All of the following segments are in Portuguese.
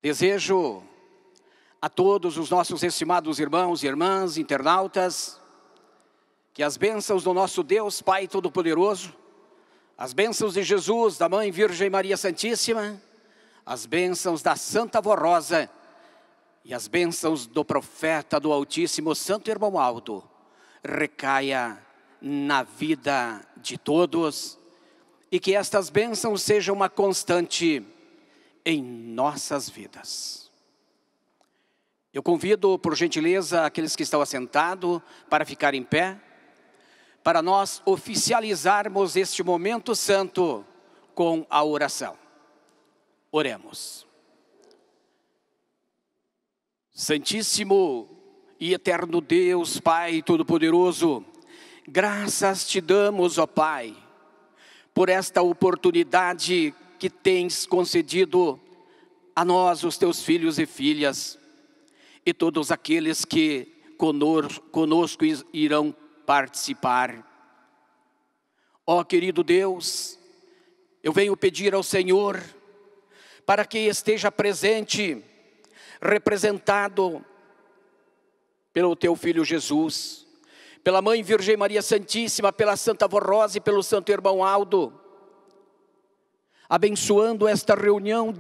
Desejo a todos os nossos estimados irmãos e irmãs, internautas, que as bênçãos do nosso Deus Pai Todo-Poderoso, as bênçãos de Jesus, da Mãe Virgem Maria Santíssima, as bênçãos da Santa Vó Rosa e as bênçãos do profeta do Altíssimo Santo Irmão Aldo, recaia na vida de todos e que estas bênçãos sejam uma constante em nossas vidas. Eu convido, por gentileza, aqueles que estão assentados para ficar em pé, para nós oficializarmos este momento santo com a oração. Oremos. Santíssimo e eterno Deus, Pai Todo-Poderoso, graças te damos, ó Pai, por esta oportunidade que tens concedido a nós, os teus filhos e filhas, e todos aqueles que conosco irão participar. Ó querido Deus, eu venho pedir ao Senhor para que esteja presente, representado pelo teu Filho Jesus, pela Mãe Virgem Maria Santíssima, pela Santa Vó Rosa e pelo Santo Irmão Aldo, abençoando esta reunião,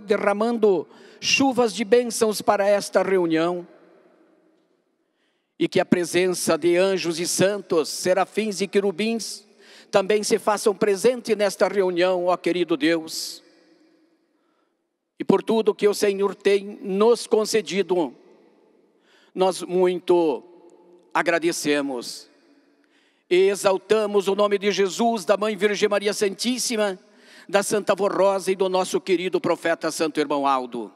derramando chuvas de bênçãos para esta reunião, e que a presença de anjos e santos, serafins e querubins, também se façam presente nesta reunião, ó querido Deus. E por tudo que o Senhor tem nos concedido, nós muito agradecemos. E exaltamos o nome de Jesus, da Mãe Virgem Maria Santíssima, da Santa Vó Rosa e do nosso querido profeta Santo Irmão Aldo.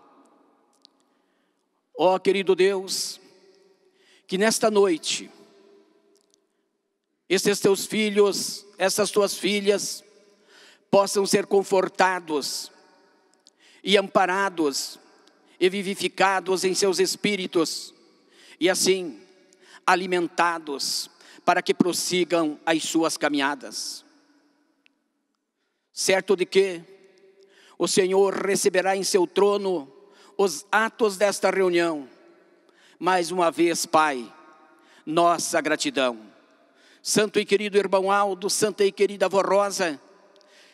Ó querido Deus, que nesta noite, esses teus filhos, essas tuas filhas, possam ser confortados e amparados e vivificados em seus espíritos, e assim alimentados para que prossigam as suas caminhadas. Certo de que o Senhor receberá em seu trono os atos desta reunião. Mais uma vez, Pai, nossa gratidão. Santo e querido irmão Aldo, santa e querida Vó Rosa,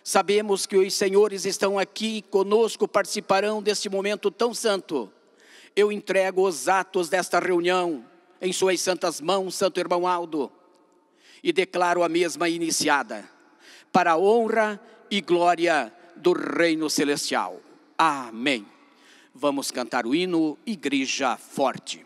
sabemos que os senhores estão aqui conosco, participarão deste momento tão santo. Eu entrego os atos desta reunião em suas santas mãos, Santo Irmão Aldo, e declaro a mesma iniciada, para a honra e glória do reino celestial. Amém. Vamos cantar o hino Igreja Forte.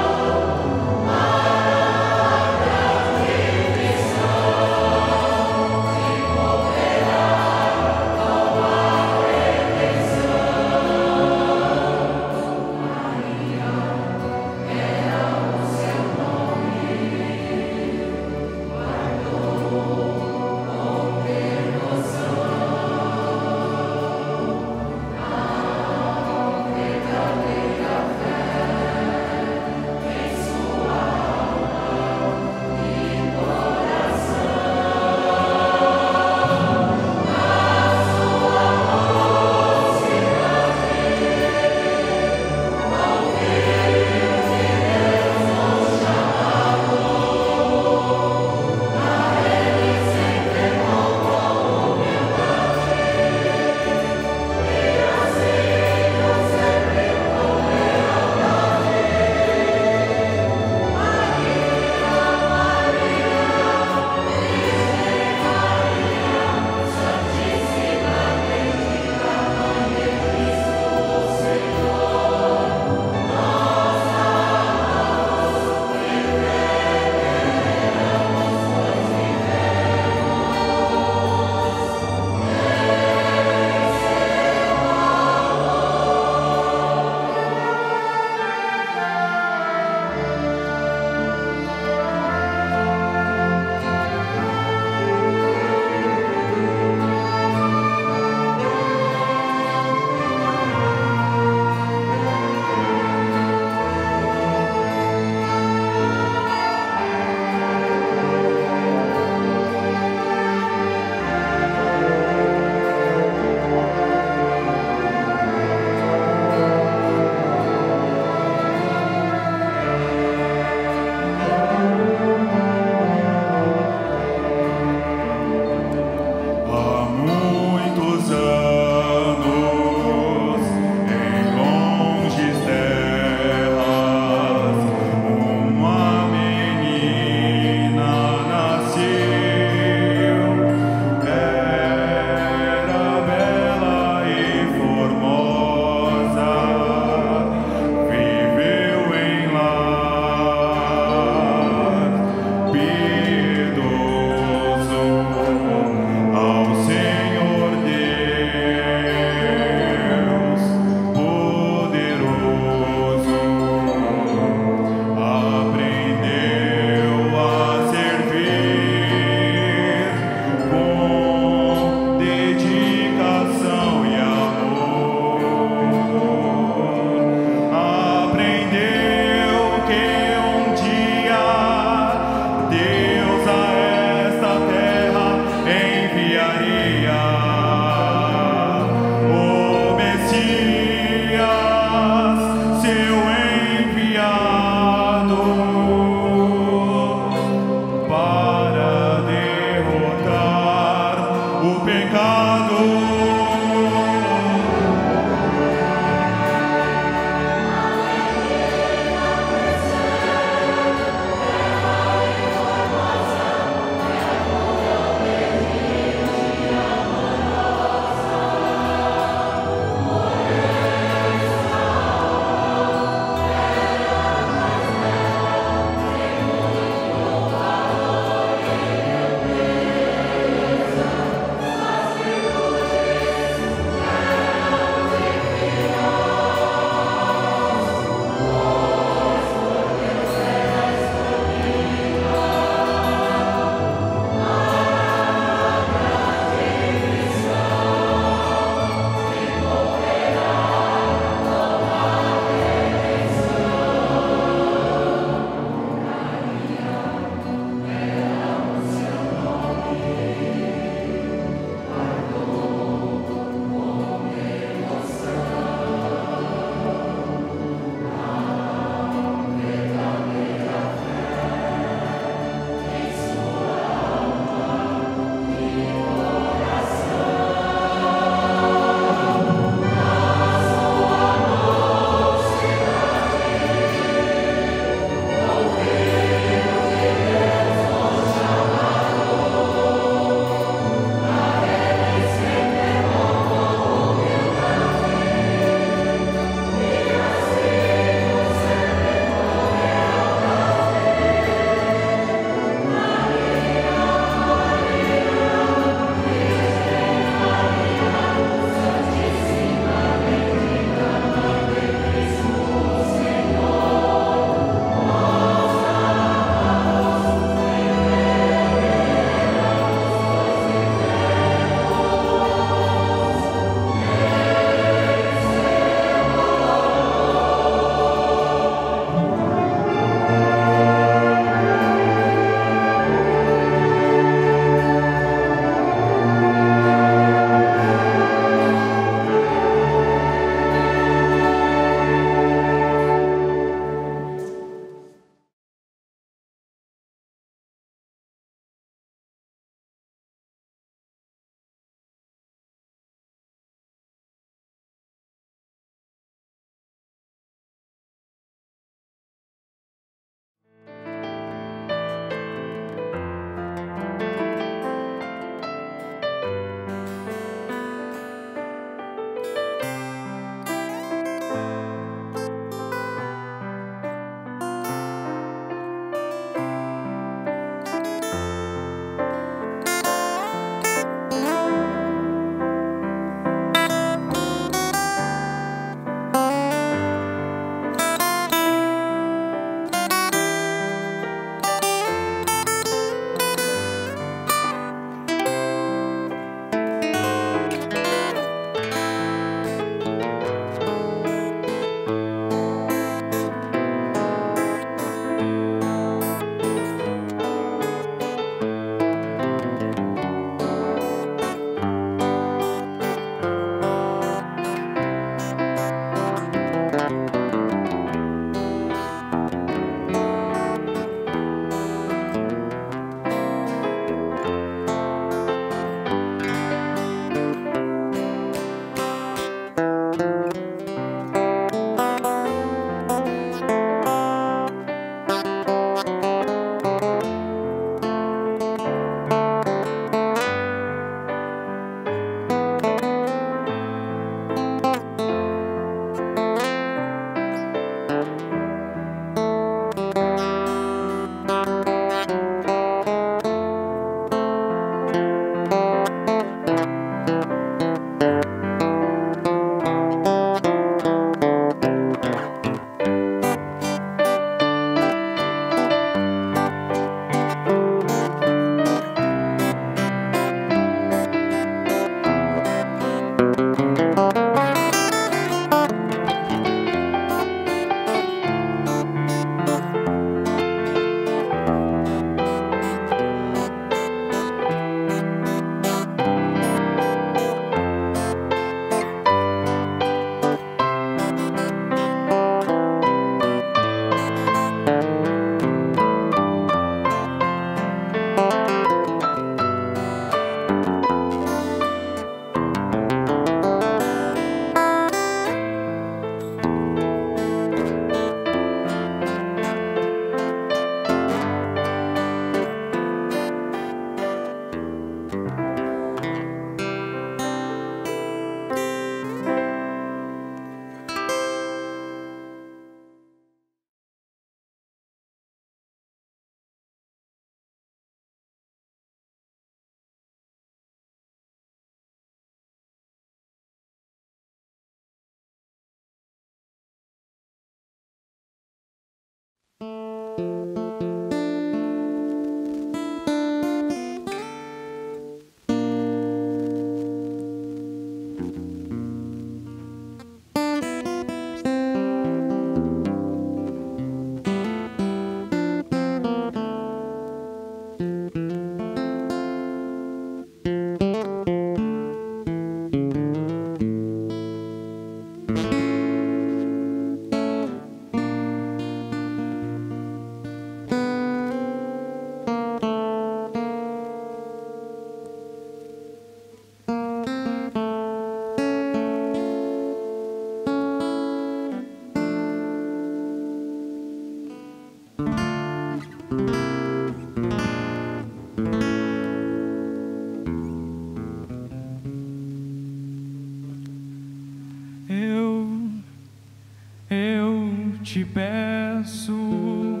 Te peço,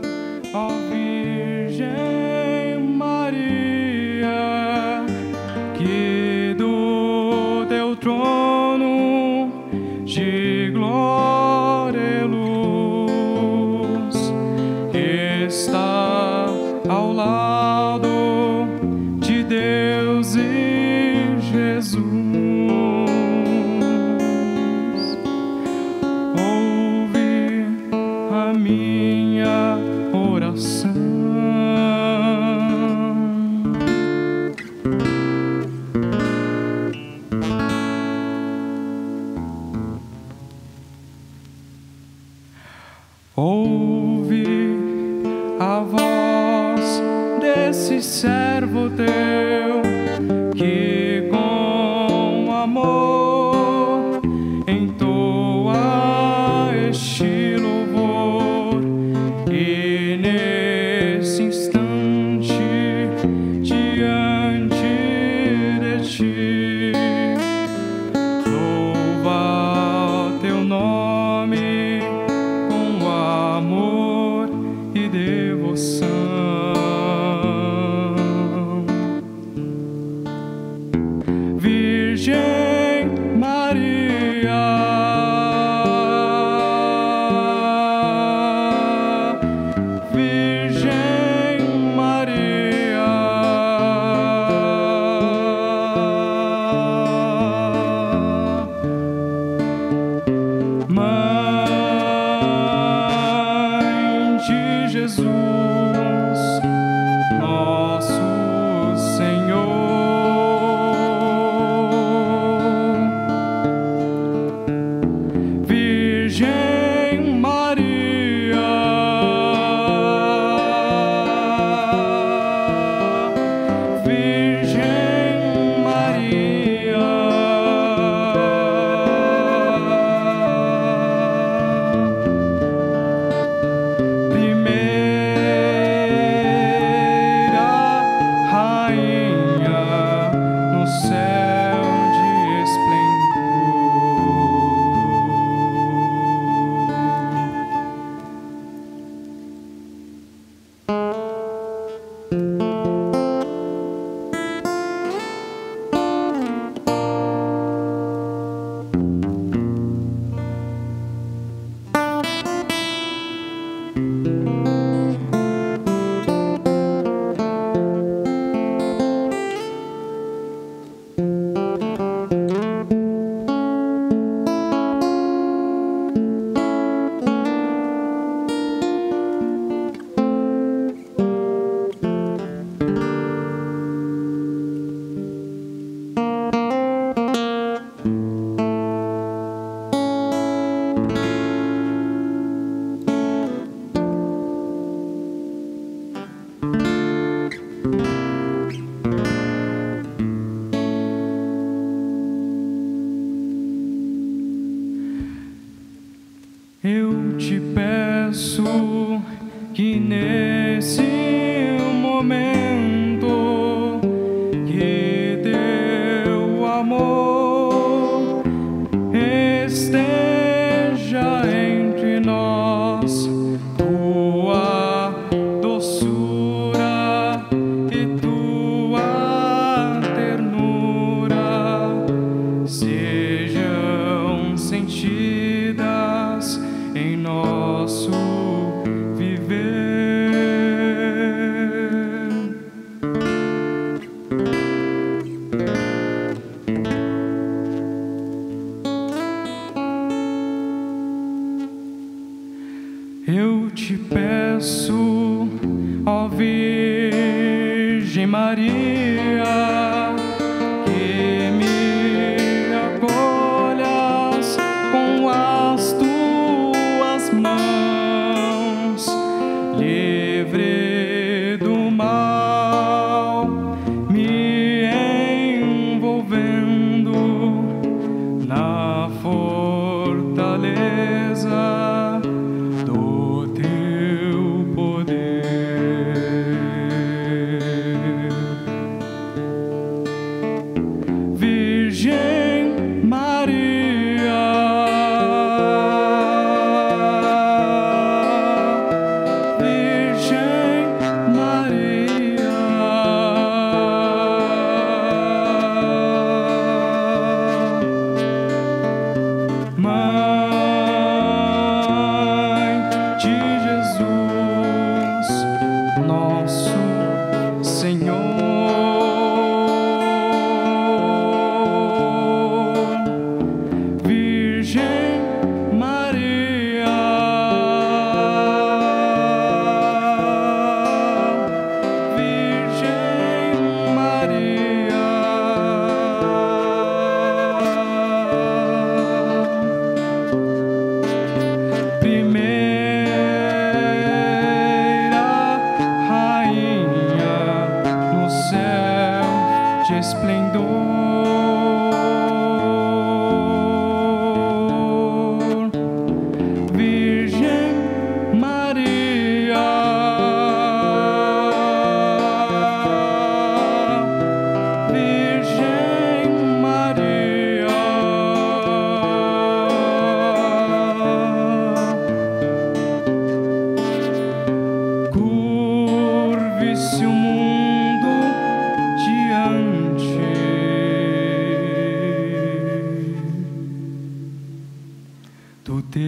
ó Virgem Maria, que do teu trono de glória e luz está ao lado de Deus e Jesus. Minha oração. Ouve a voz desse servo teu que com amor entoa este louvor. E nesse instante, diante de ti, louva teu nome com amor e devoção. Virgem Maria, Jesus, nosso Senhor. Virgem Maria, Virgem Maria, eu te peço que nesse momento que teu amor esteja entre nós, tua doçura e tua ternura sejam sentidas em nosso viver. Eu te peço, ó Virgem Maria, que me acolhas com a beleza do teu poder. Virgem Maria, Virgem Maria, Mãe de Jesus, nosso Senhor. Virgem Maria, Virgem Maria, primeira rainha no céu de esplendor. Virgem Maria, Virgem Maria, curve-se o mundo diante do teu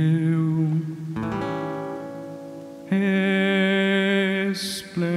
esplendor.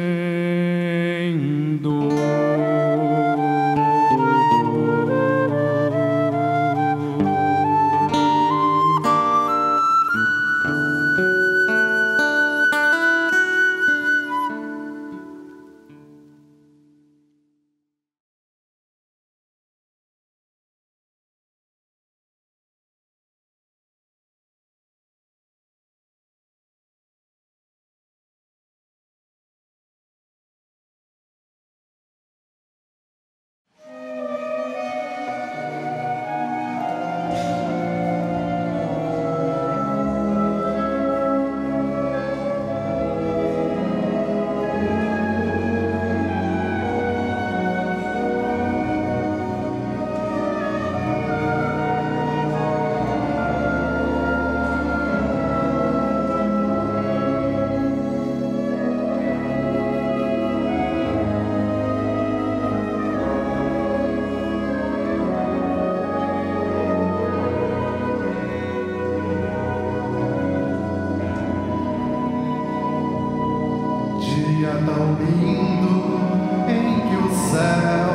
Dia tão lindo em que o céu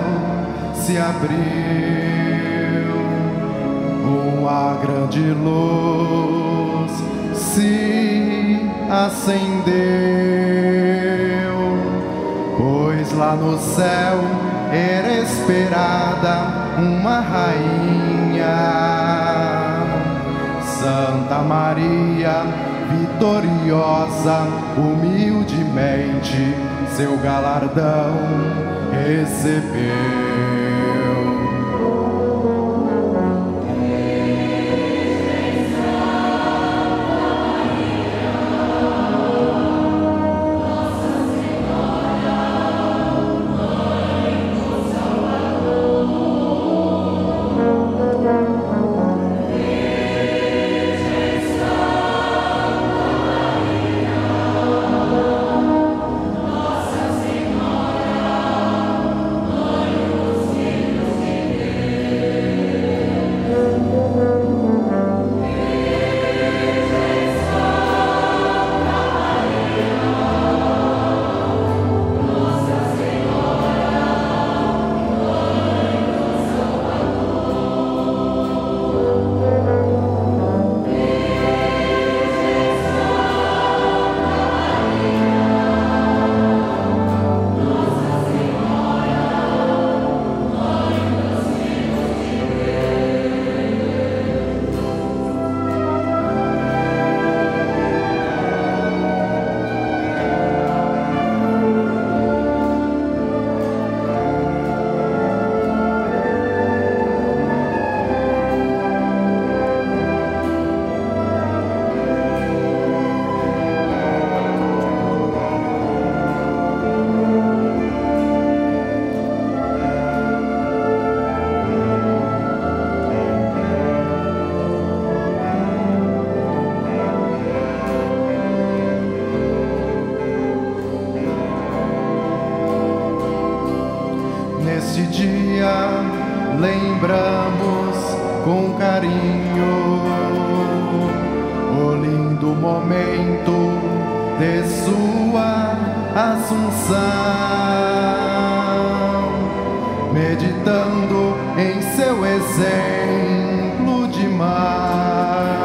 se abriu, uma grande luz se acendeu, pois lá no céu era esperada uma rainha, Santa Maria, vitoriosa, humildemente seu galardão recebeu. momento de sua assunção, meditando em seu exemplo de mar,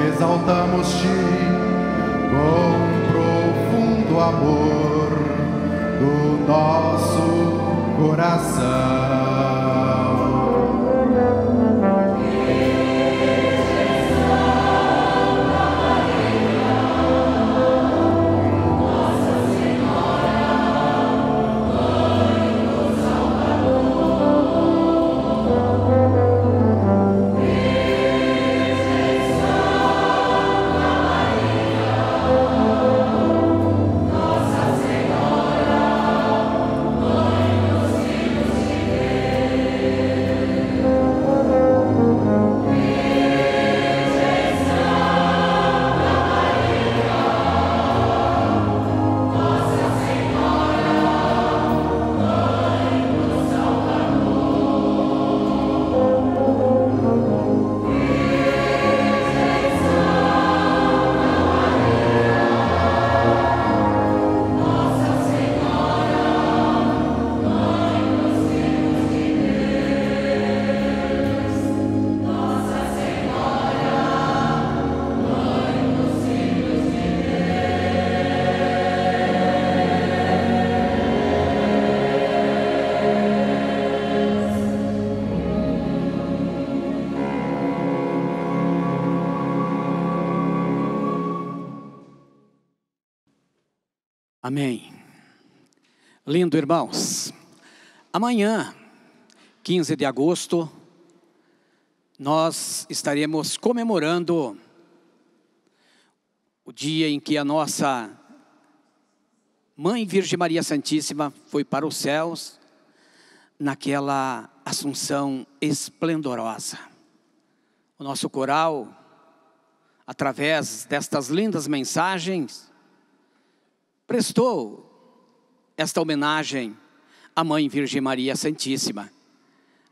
exaltamos-te com profundo amor do nosso coração. Amém. Lindo, irmãos. Amanhã, 15 de agosto, nós estaremos comemorando o dia em que a nossa Mãe Virgem Maria Santíssima foi para os céus, naquela assunção esplendorosa. O nosso coral, através destas lindas mensagens, prestou esta homenagem à Mãe Virgem Maria Santíssima.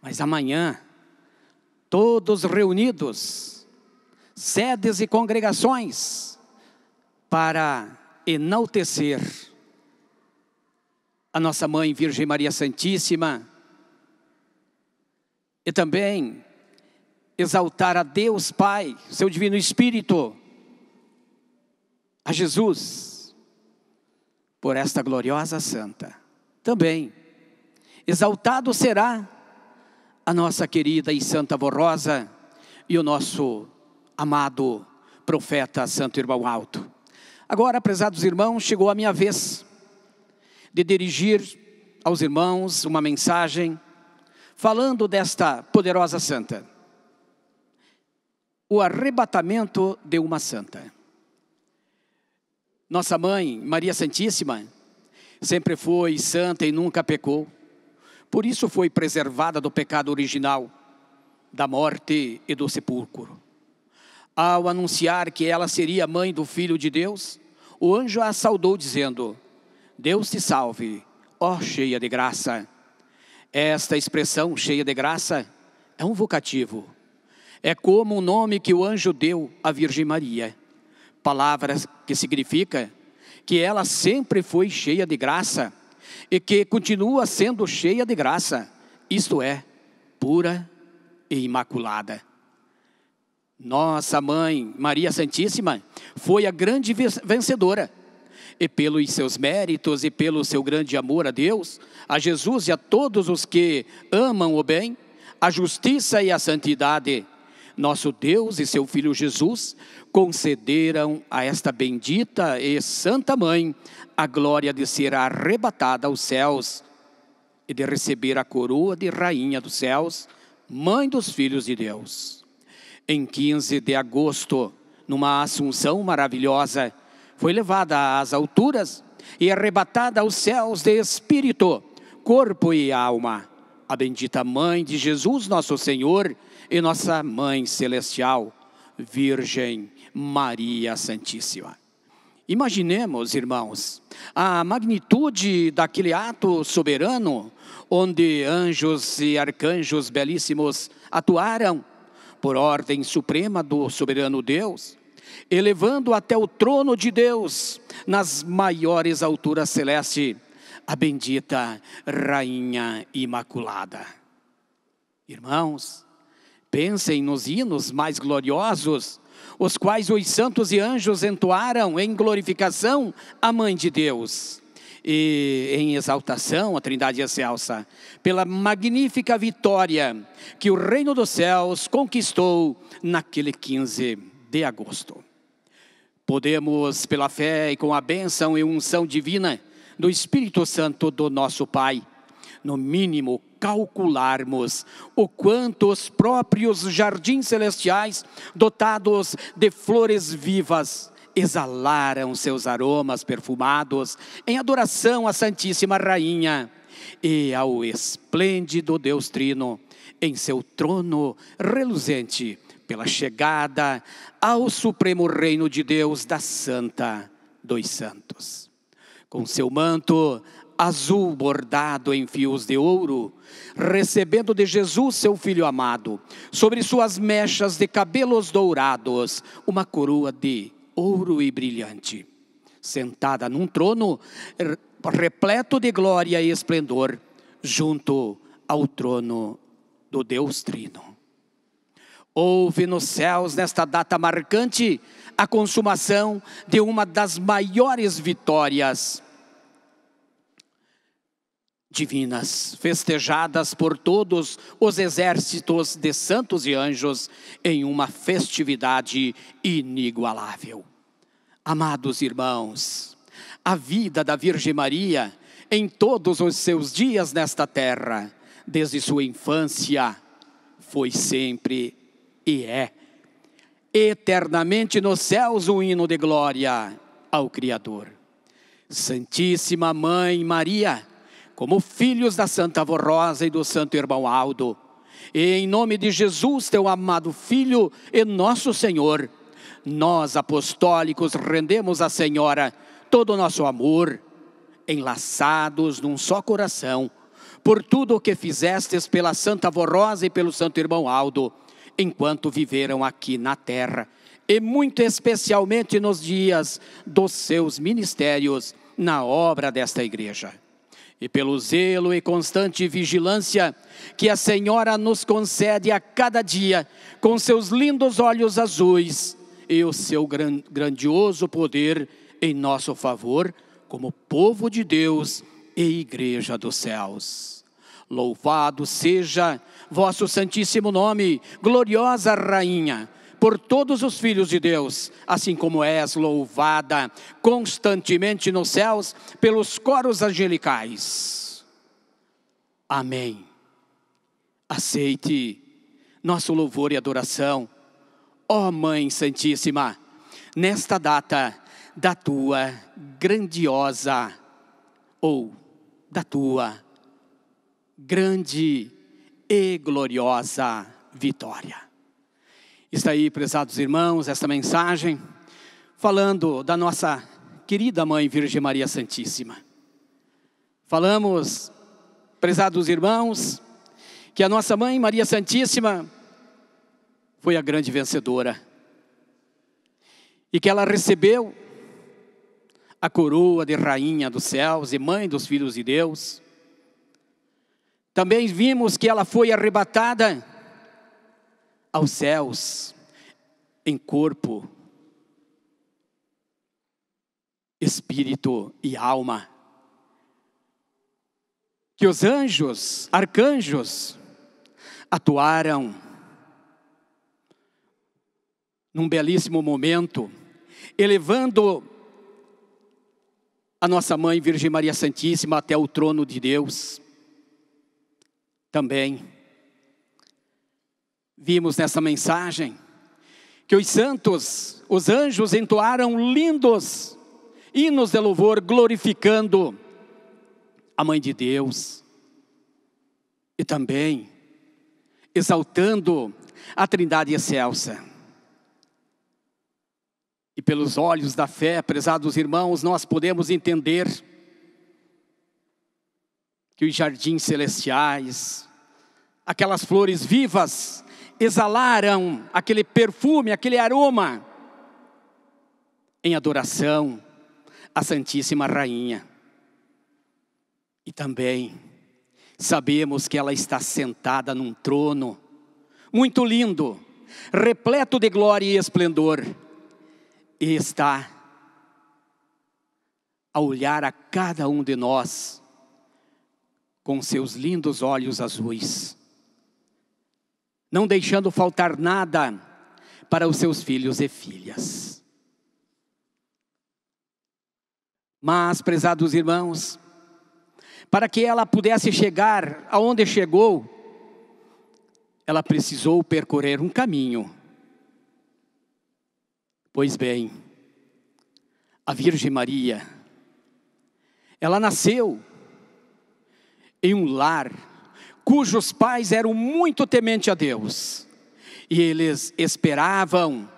Mas amanhã, todos reunidos, sedes e congregações, para enaltecer a nossa Mãe Virgem Maria Santíssima e também exaltar a Deus Pai, seu Divino Espírito, a Jesus, por esta gloriosa santa. Também exaltado será a nossa querida e santa avó Rosa e o nosso amado profeta Santo Irmão Alto. Agora, prezados irmãos, chegou a minha vez de dirigir aos irmãos uma mensagem falando desta poderosa santa. O arrebatamento de uma santa. Nossa Mãe, Maria Santíssima, sempre foi santa e nunca pecou. Por isso foi preservada do pecado original, da morte e do sepulcro. Ao anunciar que ela seria mãe do Filho de Deus, o anjo a saudou dizendo: Deus te salve, ó cheia de graça. Esta expressão, cheia de graça, é um vocativo. É como o nome que o anjo deu à Virgem Maria. Palavras que significa que ela sempre foi cheia de graça e que continua sendo cheia de graça, isto é, pura e imaculada. Nossa Mãe Maria Santíssima foi a grande vencedora, e pelos seus méritos e pelo seu grande amor a Deus, a Jesus e a todos os que amam o bem, a justiça e a santidade, nosso Deus e seu Filho Jesus concederam a esta bendita e santa Mãe a glória de ser arrebatada aos céus e de receber a coroa de Rainha dos céus, Mãe dos filhos de Deus. Em 15 de agosto, numa assunção maravilhosa, foi levada às alturas e arrebatada aos céus de espírito, corpo e alma, a bendita Mãe de Jesus, nosso Senhor, e nossa Mãe Celestial, Virgem Maria Santíssima. Imaginemos, irmãos, a magnitude daquele ato soberano, onde anjos e arcanjos belíssimos atuaram, por ordem suprema do soberano Deus, elevando até o trono de Deus, nas maiores alturas celestes, a bendita Rainha Imaculada. Irmãos, pensem nos hinos mais gloriosos, os quais os santos e anjos entoaram em glorificação à Mãe de Deus e em exaltação à Trindade Excelsa, pela magnífica vitória que o reino dos céus conquistou naquele 15 de agosto. Podemos, pela fé e com a bênção e unção divina do Espírito Santo do nosso Pai, no mínimo calcularmos o quanto os próprios jardins celestiais, dotados de flores vivas, exalaram seus aromas perfumados em adoração à Santíssima Rainha e ao esplêndido Deus Trino em seu trono reluzente, pela chegada ao supremo reino de Deus da Santa dos Santos. Com seu manto azul bordado em fios de ouro, recebendo de Jesus seu Filho amado, sobre suas mechas de cabelos dourados, uma coroa de ouro e brilhante, sentada num trono repleto de glória e esplendor, junto ao trono do Deus Trino. Houve nos céus, nesta data marcante, a consumação de uma das maiores vitórias divinas, festejadas por todos os exércitos de santos e anjos em uma festividade inigualável. Amados irmãos, a vida da Virgem Maria em todos os seus dias nesta terra, desde sua infância, foi sempre e é eternamente nos céus um hino de glória ao Criador. Santíssima Mãe Maria, como filhos da Santa Avó Rosa e do Santo Irmão Aldo, e em nome de Jesus, teu amado Filho e nosso Senhor, nós apostólicos rendemos à Senhora todo o nosso amor, enlaçados num só coração, por tudo o que fizestes pela Santa Avó Rosa e pelo Santo Irmão Aldo, enquanto viveram aqui na terra, e muito especialmente nos dias dos seus ministérios na obra desta igreja. E pelo zelo e constante vigilância que a Senhora nos concede a cada dia, com seus lindos olhos azuis e o seu grandioso poder em nosso favor, como povo de Deus e igreja dos céus. Louvado seja vosso santíssimo nome, gloriosa Rainha, por todos os filhos de Deus, assim como és louvada constantemente nos céus pelos coros angelicais. Amém. Aceite nosso louvor e adoração, ó Mãe Santíssima, nesta data da tua grandiosa, ou da tua grande e gloriosa vitória. Está aí, prezados irmãos, esta mensagem falando da nossa querida Mãe Virgem Maria Santíssima. Falamos, prezados irmãos, que a nossa Mãe Maria Santíssima foi a grande vencedora e que ela recebeu a coroa de Rainha dos céus e Mãe dos filhos de Deus. Também vimos que ela foi arrebatada aos céus em corpo, espírito e alma. Que os anjos, arcanjos, atuaram num belíssimo momento, elevando a nossa Mãe Virgem Maria Santíssima até o trono de Deus. Também vimos nessa mensagem que os santos, os anjos entoaram lindos hinos de louvor glorificando a Mãe de Deus e também exaltando a Trindade Excelsa. E pelos olhos da fé, prezados irmãos, nós podemos entender que os jardins celestiais, aquelas flores vivas exalaram aquele perfume, aquele aroma, em adoração à Santíssima Rainha. E também sabemos que ela está sentada num trono muito lindo, repleto de glória e esplendor, e está a olhar a cada um de nós com seus lindos olhos azuis, não deixando faltar nada para os seus filhos e filhas. Mas, prezados irmãos, para que ela pudesse chegar aonde chegou, ela precisou percorrer um caminho. Pois bem, a Virgem Maria, ela nasceu em um lar cujos pais eram muito tementes a Deus, e eles esperavam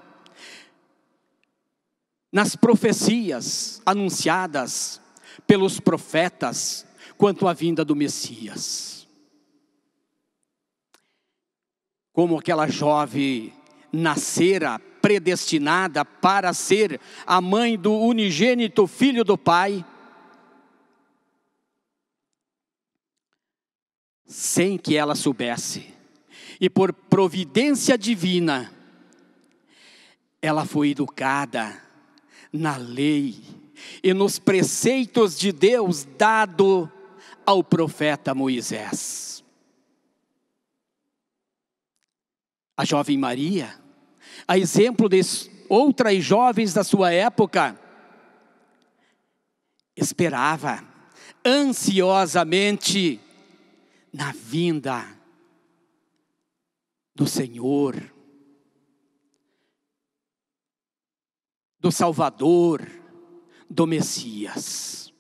nas profecias anunciadas pelos profetas quanto à vinda do Messias. Como aquela jovem nascera predestinada para ser a mãe do unigênito Filho do Pai, sem que ela soubesse, e por providência divina, ela foi educada na lei e nos preceitos de Deus dado ao profeta Moisés. A jovem Maria, a exemplo de outras jovens da sua época, esperava ansiosamente na vinda do Senhor, do Salvador, do Messias.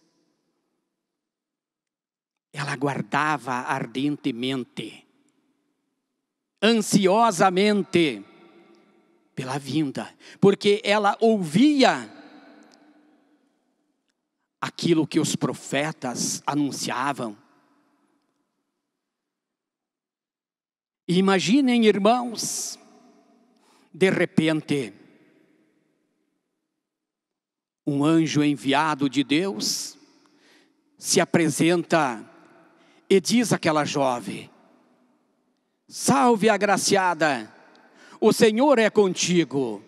Ela aguardava ardentemente, ansiosamente pela vinda, porque ela ouvia aquilo que os profetas anunciavam. E imaginem, irmãos, de repente, um anjo enviado de Deus se apresenta e diz àquela jovem: salve, agraciada, o Senhor é contigo.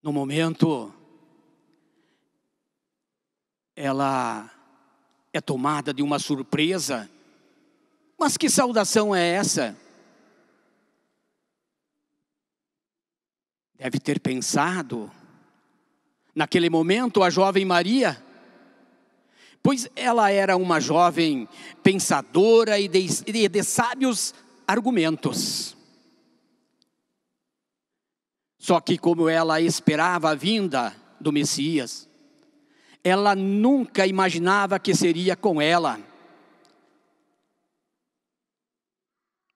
No momento, ela é tomada de uma surpresa. Mas que saudação é essa? Deve ter pensado, naquele momento, a jovem Maria, pois ela era uma jovem pensadora e de sábios argumentos. Só que como ela esperava a vinda do Messias, ela nunca imaginava que seria com ela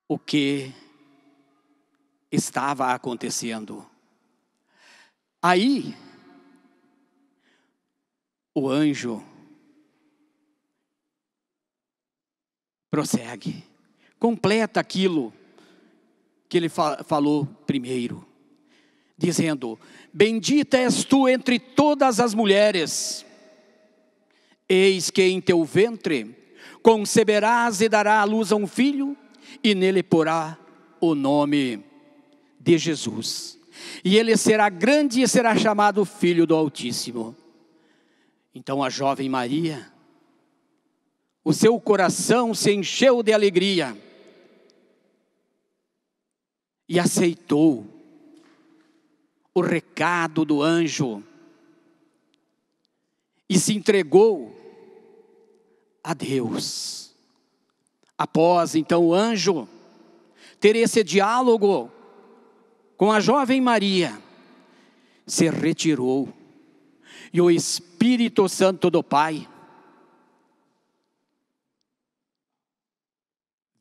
o que estava acontecendo. Aí, o anjo prossegue, completa aquilo que ele falou primeiro, dizendo: bendita és tu entre todas as mulheres, eis que em teu ventre conceberás e dará à luz a um filho, e nele porá o nome de Jesus. E ele será grande e será chamado Filho do Altíssimo. Então a jovem Maria, o seu coração se encheu de alegria e aceitou o recado do anjo e se entregou a Deus. Após então o anjo ter esse diálogo com a jovem Maria, se retirou, e o Espírito Santo do Pai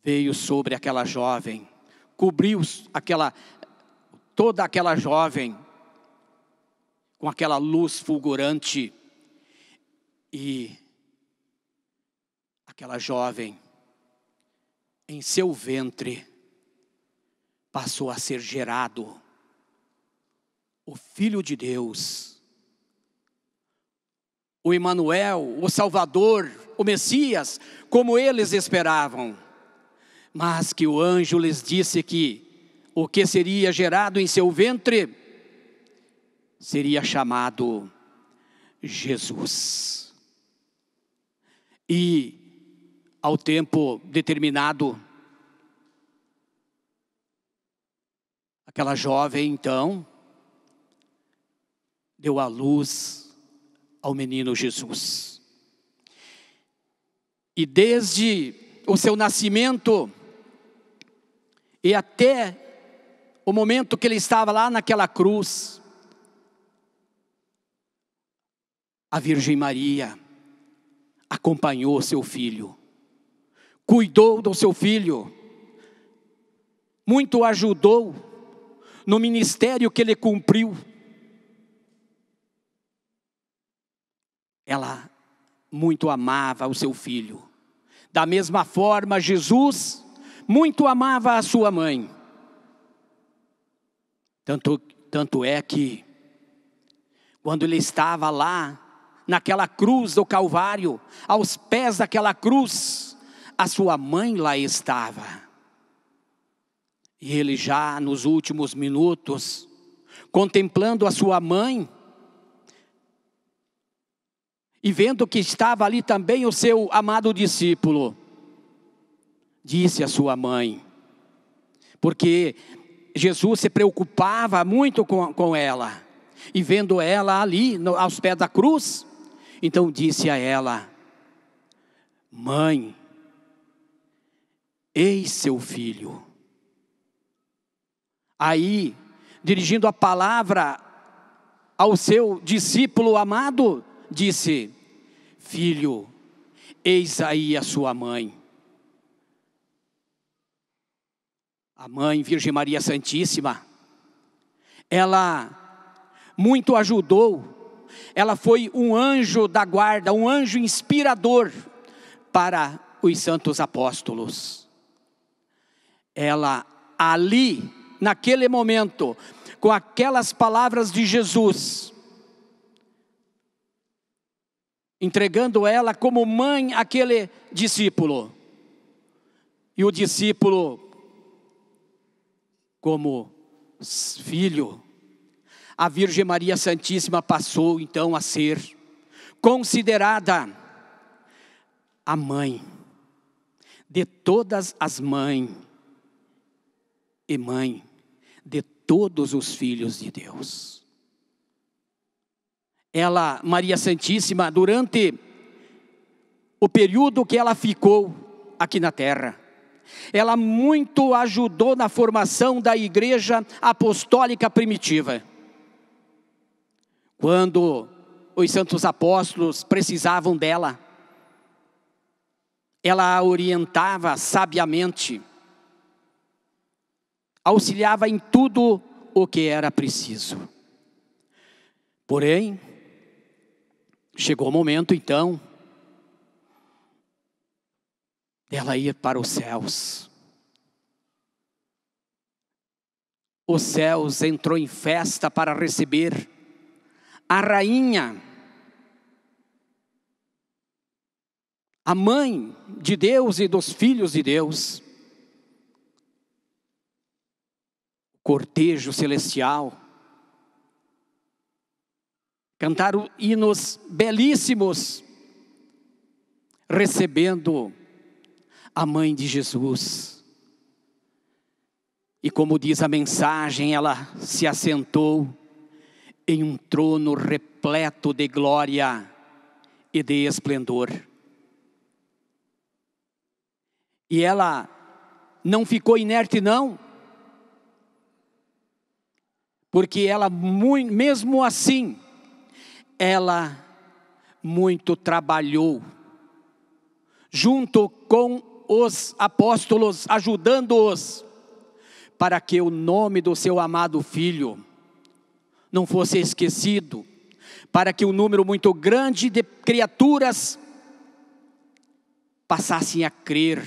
veio sobre aquela jovem, cobriu toda aquela jovem com aquela luz fulgurante, e aquela jovem em seu ventre passou a ser gerado o Filho de Deus, o Emanuel, o Salvador, o Messias, como eles esperavam. Mas que o anjo lhes disse que o que seria gerado em seu ventre seria chamado Jesus. E ao tempo determinado, aquela jovem então deu à luz ao menino Jesus. E desde o seu nascimento e até o momento que ele estava lá naquela cruz, a Virgem Maria acompanhou seu filho, cuidou do seu filho, muito ajudou no ministério que ele cumpriu. Ela muito amava o seu filho. Da mesma forma, Jesus muito amava a sua mãe. Tanto é que, quando ele estava lá, naquela cruz do Calvário, aos pés daquela cruz, a sua mãe lá estava. E ele já nos últimos minutos, contemplando a sua mãe, e vendo que estava ali também o seu amado discípulo, disse à sua mãe, porque Jesus se preocupava muito com ela, e vendo ela ali aos pés da cruz, então disse a ela: mãe, eis seu filho. Aí, dirigindo a palavra ao seu discípulo amado, disse: filho, eis aí a sua mãe. A mãe, Virgem Maria Santíssima, ela muito ajudou. Ela foi um anjo da guarda, um anjo inspirador para os santos apóstolos. Ela ali, naquele momento, com aquelas palavras de Jesus, entregando ela como mãe àquele discípulo, e o discípulo como filho, a Virgem Maria Santíssima passou então a ser considerada a mãe de todas as mães e mãe de todos os filhos de Deus. Ela, Maria Santíssima, durante o período que ela ficou aqui na terra, ela muito ajudou na formação da igreja apostólica primitiva. Quando os santos apóstolos precisavam dela, ela a orientava sabiamente, auxiliava em tudo o que era preciso. Porém, chegou o momento então dela ir para os céus. Os céus entrou em festa para receber a rainha, a mãe de Deus e dos filhos de Deus. Cortejo celestial, cantaram hinos belíssimos, recebendo a mãe de Jesus. E como diz a mensagem, ela se assentou em um trono repleto de glória e de esplendor. E ela não ficou inerte não, porque ela, mesmo assim, ela muito trabalhou, junto com os apóstolos, ajudando-os, para que o nome do seu amado filho não fosse esquecido, para que um número muito grande de criaturas passassem a crer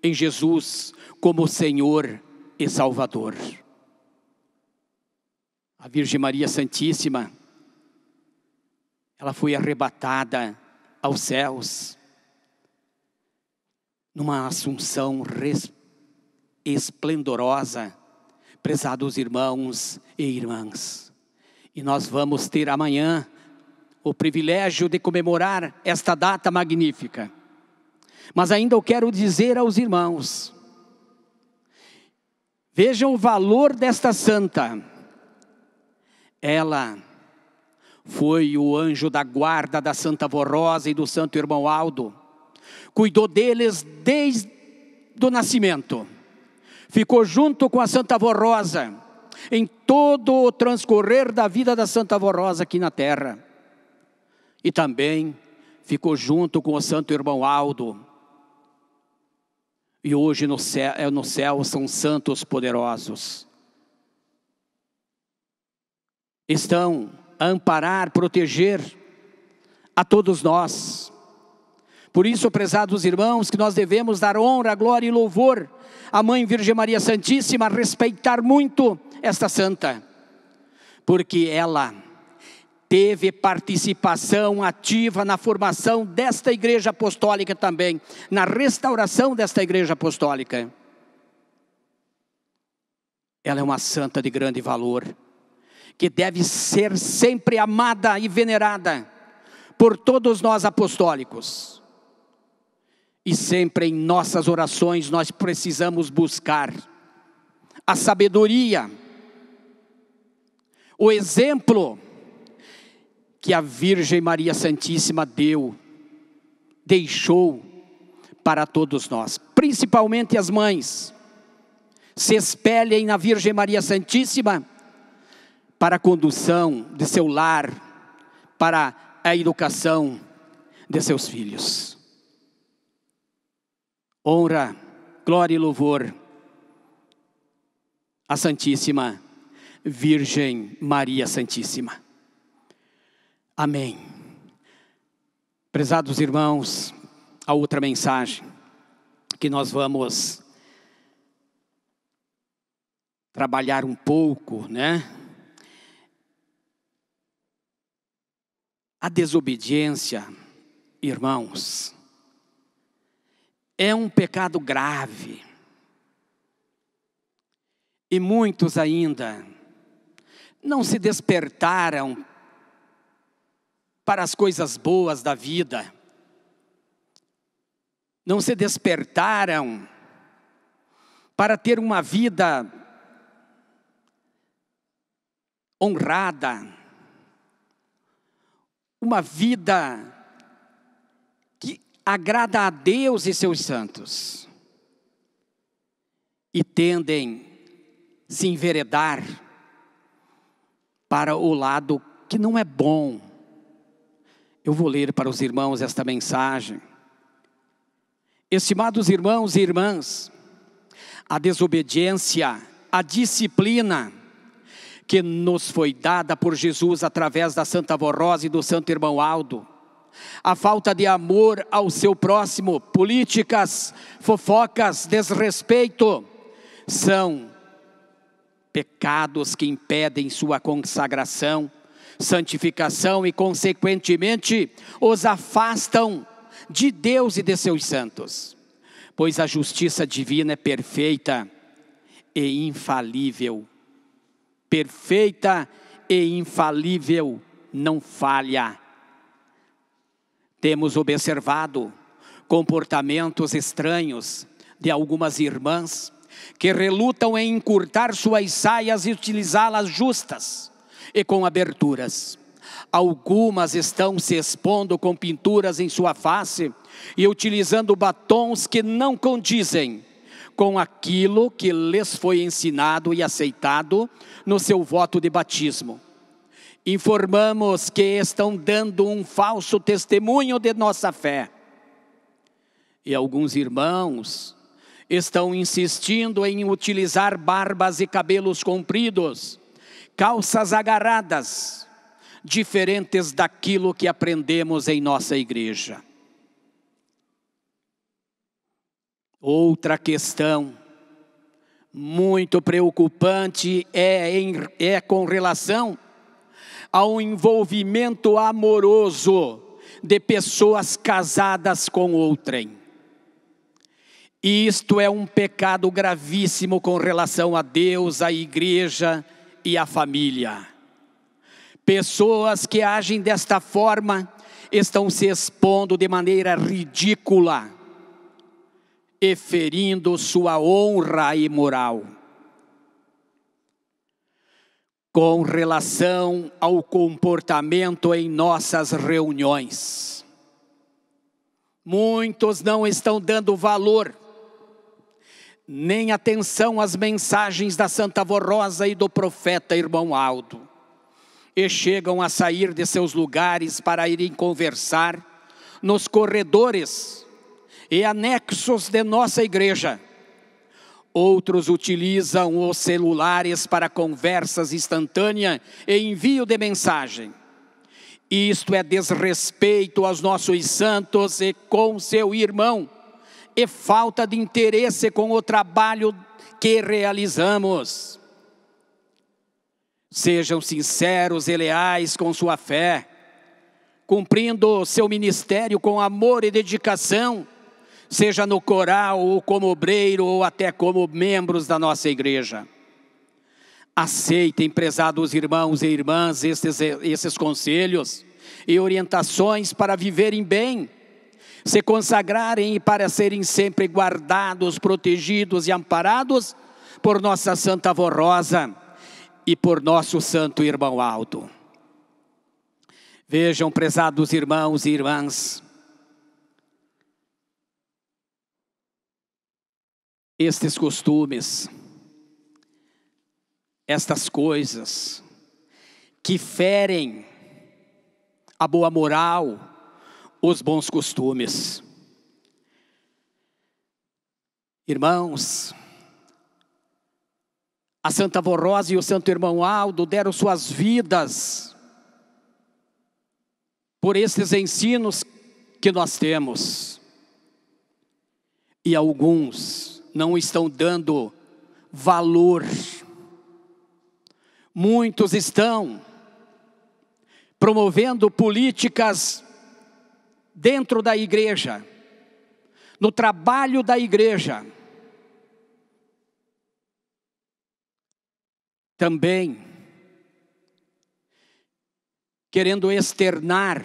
em Jesus como Senhor e Salvador. A Virgem Maria Santíssima, ela foi arrebatada aos céus, numa assunção esplendorosa, prezados irmãos e irmãs. E nós vamos ter amanhã o privilégio de comemorar esta data magnífica. Mas ainda eu quero dizer aos irmãos, vejam o valor desta santa. Ela foi o anjo da guarda da Santa Avó Rosa e do Santo Irmão Aldo. Cuidou deles desde o nascimento. Ficou junto com a Santa Avó Rosa em todo o transcorrer da vida da Santa Avó Rosa aqui na terra. E também ficou junto com o Santo Irmão Aldo. E hoje no céu são santos poderosos. Estão a amparar, proteger a todos nós. Por isso, prezados irmãos, que nós devemos dar honra, glória e louvor à Mãe Virgem Maria Santíssima, respeitar muito esta santa, porque ela teve participação ativa na formação desta igreja apostólica também, na restauração desta igreja apostólica. Ela é uma santa de grande valor, que deve ser sempre amada e venerada por todos nós apostólicos. E sempre em nossas orações nós precisamos buscar a sabedoria, o exemplo que a Virgem Maria Santíssima deixou para todos nós, principalmente as mães. Se espelhem na Virgem Maria Santíssima para a condução de seu lar, para a educação de seus filhos. Honra, glória e louvor à Santíssima Virgem Maria Santíssima. Amém. Prezados irmãos, a outra mensagem que nós vamos trabalhar um pouco, né? A desobediência, irmãos, é um pecado grave. E muitos ainda não se despertaram para as coisas boas da vida. Não se despertaram para ter uma vida honrada, uma vida que agrada a Deus e seus santos, e tendem a se enveredar para o lado que não é bom. Eu vou ler para os irmãos esta mensagem. Estimados irmãos e irmãs, a desobediência, a disciplina que nos foi dada por Jesus através da Santa Avó Rosa e do Santo Irmão Aldo, a falta de amor ao seu próximo, políticas, fofocas, desrespeito, são pecados que impedem sua consagração, santificação e, consequentemente, os afastam de Deus e de seus santos. Pois a justiça divina é perfeita e infalível. Perfeita e infalível, não falha. Temos observado comportamentos estranhos de algumas irmãs que relutam em encurtar suas saias e utilizá-las justas e com aberturas. Algumas estão se expondo com pinturas em sua face e utilizando batons que não condizem com aquilo que lhes foi ensinado e aceitado no seu voto de batismo. Informamos que estão dando um falso testemunho de nossa fé. E alguns irmãos estão insistindo em utilizar barbas e cabelos compridos, calças agarradas, diferentes daquilo que aprendemos em nossa igreja. Outra questão muito preocupante é com relação ao envolvimento amoroso de pessoas casadas com outrem. Isto é um pecado gravíssimo com relação a Deus, a igreja e a família. Pessoas que agem desta forma estão se expondo de maneira ridícula e ferindo sua honra e moral. Com relação ao comportamento em nossas reuniões, muitos não estão dando valor nem atenção às mensagens da Santa Avó Rosa e do profeta Irmão Aldo, e chegam a sair de seus lugares para irem conversar nos corredores e anexos de nossa igreja. Outros utilizam os celulares para conversas instantâneas e envio de mensagem. Isto é desrespeito aos nossos santos e com seu irmão, e falta de interesse com o trabalho que realizamos. Sejam sinceros e leais com sua fé, cumprindo seu ministério com amor e dedicação, seja no coral, ou como obreiro, ou até como membros da nossa igreja. Aceitem, prezados irmãos e irmãs, esses conselhos e orientações para viverem bem, se consagrarem e para serem sempre guardados, protegidos e amparados por nossa Santa Avó Rosa e por nosso Santo Irmão Aldo. Vejam, prezados irmãos e irmãs, estes costumes, estas coisas que ferem a boa moral, os bons costumes. Irmãos, a Santa Avó Rosa e o Santo Irmão Aldo deram suas vidas por esses ensinos que nós temos. E alguns não estão dando valor. Muitos estão promovendo políticas dentro da igreja, no trabalho da igreja. Também querendo externar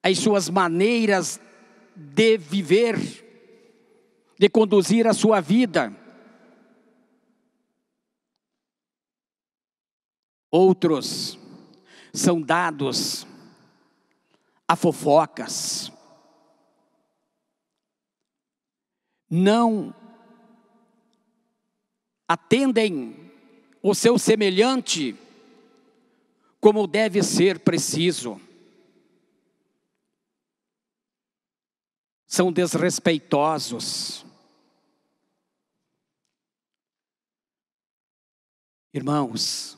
as suas maneiras de viver, de conduzir a sua vida. Outros são dados a fofocas. Não atendem o seu semelhante como deve ser preciso. São desrespeitosos. Irmãos,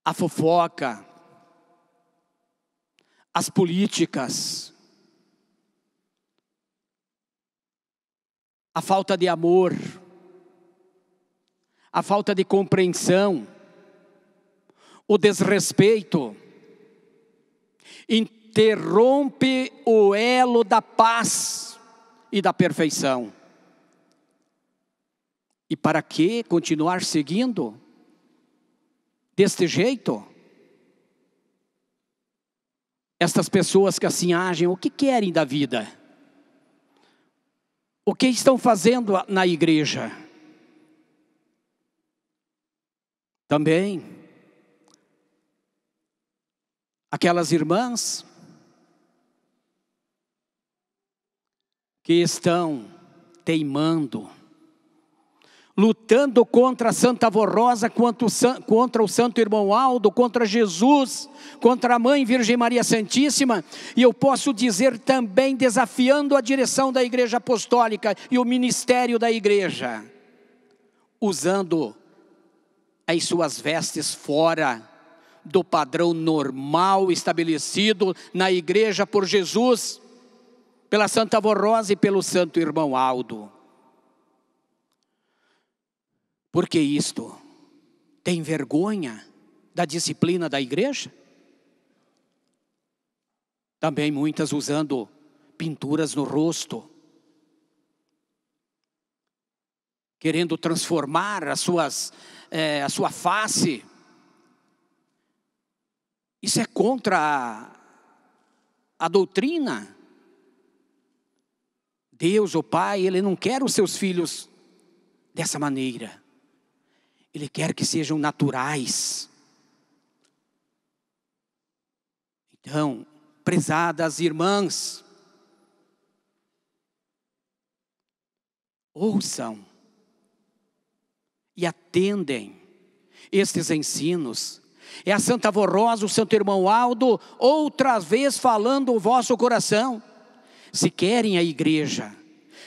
a fofoca, as políticas, a falta de amor, a falta de compreensão, o desrespeito, interrompe o elo da paz e da perfeição. E para que continuar seguindo deste jeito? Estas pessoas que assim agem, o que querem da vida? O que estão fazendo na igreja? Também, aquelas irmãs que estão teimando, lutando contra a Santa Avó Rosa, contra o Santo Irmão Aldo, contra Jesus, contra a Mãe Virgem Maria Santíssima, e eu posso dizer também desafiando a direção da Igreja Apostólica e o ministério da igreja, usando as suas vestes fora do padrão normal estabelecido na igreja por Jesus, pela Santa Avó Rosa e pelo Santo Irmão Aldo. Por que isto? Tem vergonha da disciplina da igreja? Também muitas usando pinturas no rosto, querendo transformar a sua face. Isso é contra a doutrina. Deus, o Pai, Ele não quer os seus filhos dessa maneira. Ele quer que sejam naturais. Então, prezadas irmãs, ouçam e atendem estes ensinos. É a Santa Avó Rosa, o Santo Irmão Aldo, outra vez falando o vosso coração. Se querem a igreja,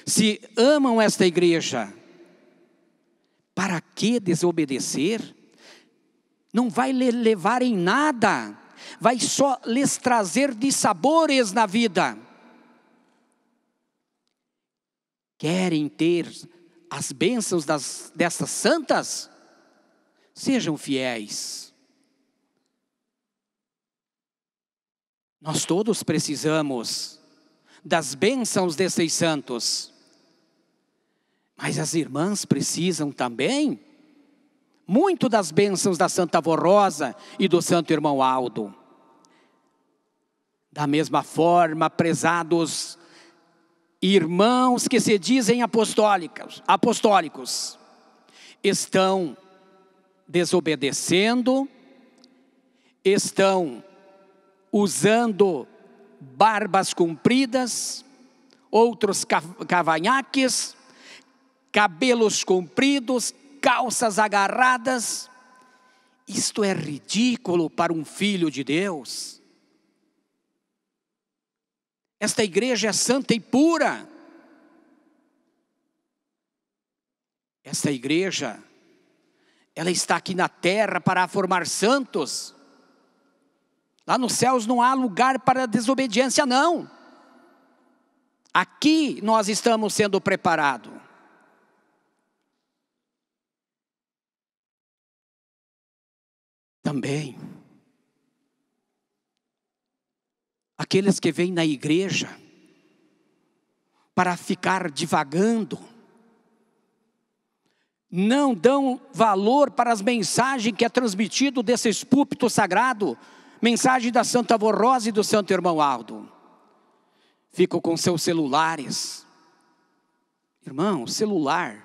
se amam esta igreja, para que desobedecer? Não vai levar em nada, vai só lhes trazer dissabores na vida. Querem ter as bênçãos dessas santas? Sejam fiéis. Nós todos precisamos das bênçãos desses santos. Mas as irmãs precisam também muito das bênçãos da Santa Avó Rosa e do Santo Irmão Aldo. Da mesma forma, prezados irmãos que se dizem apostólicos, estão desobedecendo, estão usando barbas compridas, outros cavanhaques, cabelos compridos, calças agarradas. Isto é ridículo para um filho de Deus. Esta igreja é santa e pura. Esta igreja, ela está aqui na terra para formar santos. Lá nos céus não há lugar para desobediência, não. Aqui nós estamos sendo preparados. Também, aqueles que vêm na igreja para ficar divagando, não dão valor para as mensagens que é transmitido desse púlpito sagrado, mensagem da Santa Avó Rosa e do Santo Irmão Aldo. Ficam com seus celulares. Irmão, celular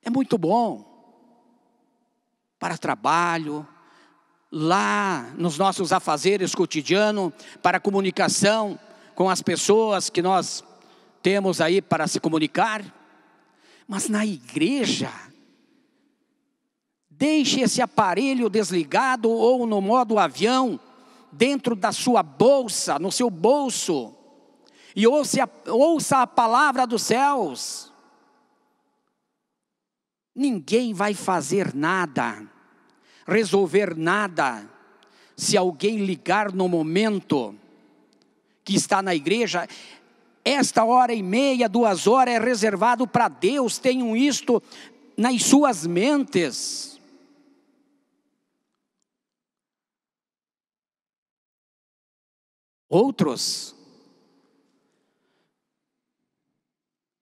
é muito bom para trabalho, lá nos nossos afazeres cotidianos, para comunicação com as pessoas que nós temos aí para se comunicar. Mas na igreja, deixe esse aparelho desligado ou no modo avião, dentro da sua bolsa, no seu bolso, e ouça a palavra dos céus. Ninguém vai fazer nada, resolver nada, se alguém ligar no momento que está na igreja. Esta 1h30, 2 horas é reservado para Deus. Tenham isto nas suas mentes. Outros,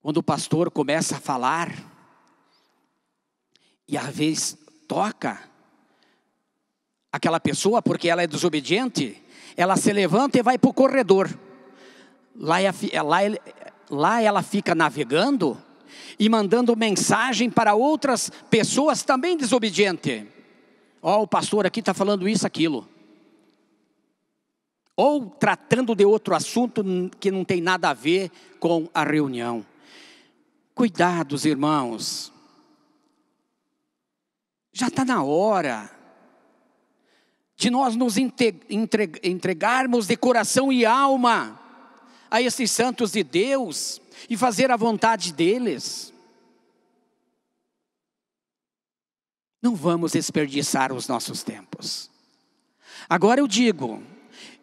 quando o pastor começa a falar, e às vezes toca aquela pessoa, porque ela é desobediente, ela se levanta e vai para o corredor. Lá ela fica navegando e mandando mensagem para outras pessoas também desobedientes. O pastor aqui está falando isso, aquilo. Ou tratando de outro assunto que não tem nada a ver com a reunião. Cuidados, irmãos. Já está na hora de nós nos entregarmos de coração e alma a esses santos de Deus e fazer a vontade deles. Não vamos desperdiçar os nossos tempos. Agora eu digo,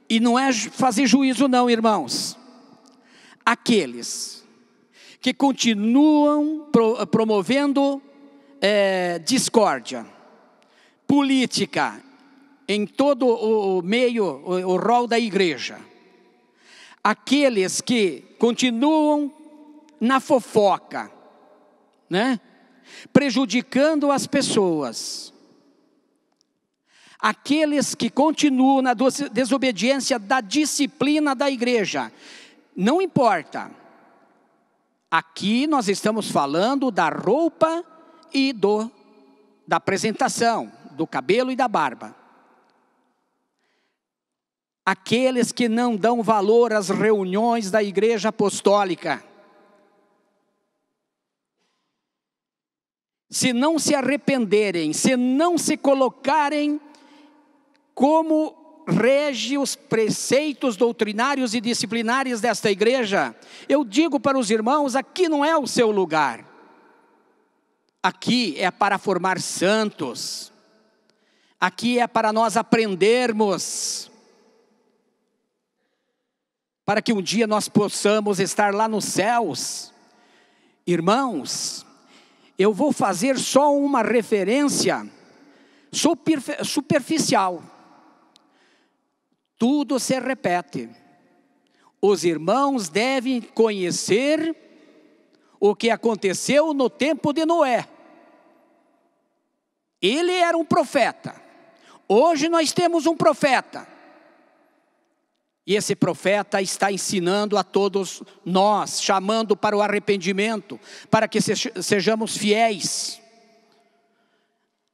e não é fazer juízo não, irmãos. aqueles que continuam promovendo discórdia política em todo o meio, o rol da igreja, aqueles que continuam na fofoca, né? Prejudicando as pessoas, aqueles que continuam na desobediência da disciplina da igreja, não importa. Aqui nós estamos falando da roupa e da apresentação, do cabelo e da barba. Aqueles que não dão valor às reuniões da igreja apostólica, se não se arrependerem, se não se colocarem como rege os preceitos doutrinários e disciplinares desta igreja, eu digo para os irmãos, aqui não é o seu lugar. Aqui é para formar santos. Aqui é para nós aprendermos, para que um dia nós possamos estar lá nos céus. Irmãos, eu vou fazer só uma referência superficial. Tudo se repete. Os irmãos devem conhecer o que aconteceu no tempo de Noé. Ele era um profeta. Hoje nós temos um profeta. E esse profeta está ensinando a todos nós, chamando para o arrependimento, para que sejamos fiéis.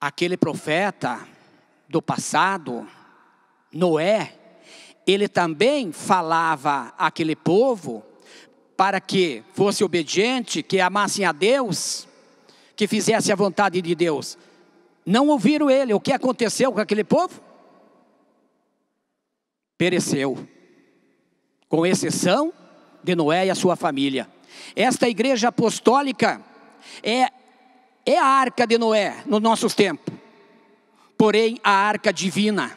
Aquele profeta do passado, Noé, ele também falava àquele povo para que fosse obediente, que amassem a Deus, que fizesse a vontade de Deus. Não ouviram ele. O que aconteceu com aquele povo? Pereceu, com exceção de Noé e a sua família. Esta igreja apostólica é a arca de Noé nos nossos tempos, porém a arca divina,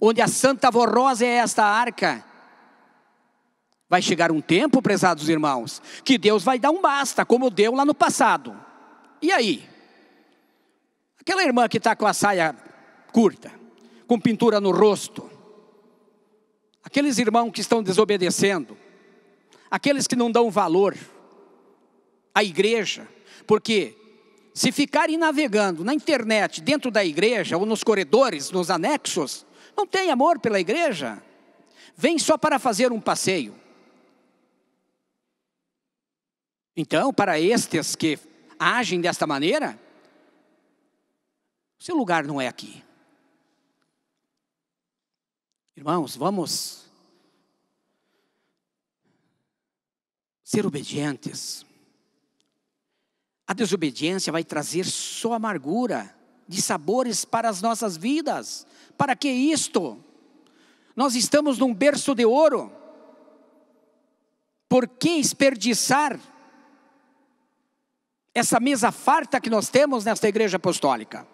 onde a Santa Vorrosa é esta arca. Vai chegar um tempo, prezados irmãos, que Deus vai dar um basta, como deu lá no passado. E aí? Aquela irmã que está com a saia curta, com pintura no rosto, aqueles irmãos que estão desobedecendo, aqueles que não dão valor à igreja, porque se ficarem navegando na internet, dentro da igreja, ou nos corredores, nos anexos, não tem amor pela igreja, vem só para fazer um passeio. Então, para estes que agem desta maneira, seu lugar não é aqui. Irmãos, vamos ser obedientes. A desobediência vai trazer só amargura, de sabores para as nossas vidas. Para que isto? Nós estamos num berço de ouro. Por que desperdiçar essa mesa farta que nós temos nesta igreja apostólica?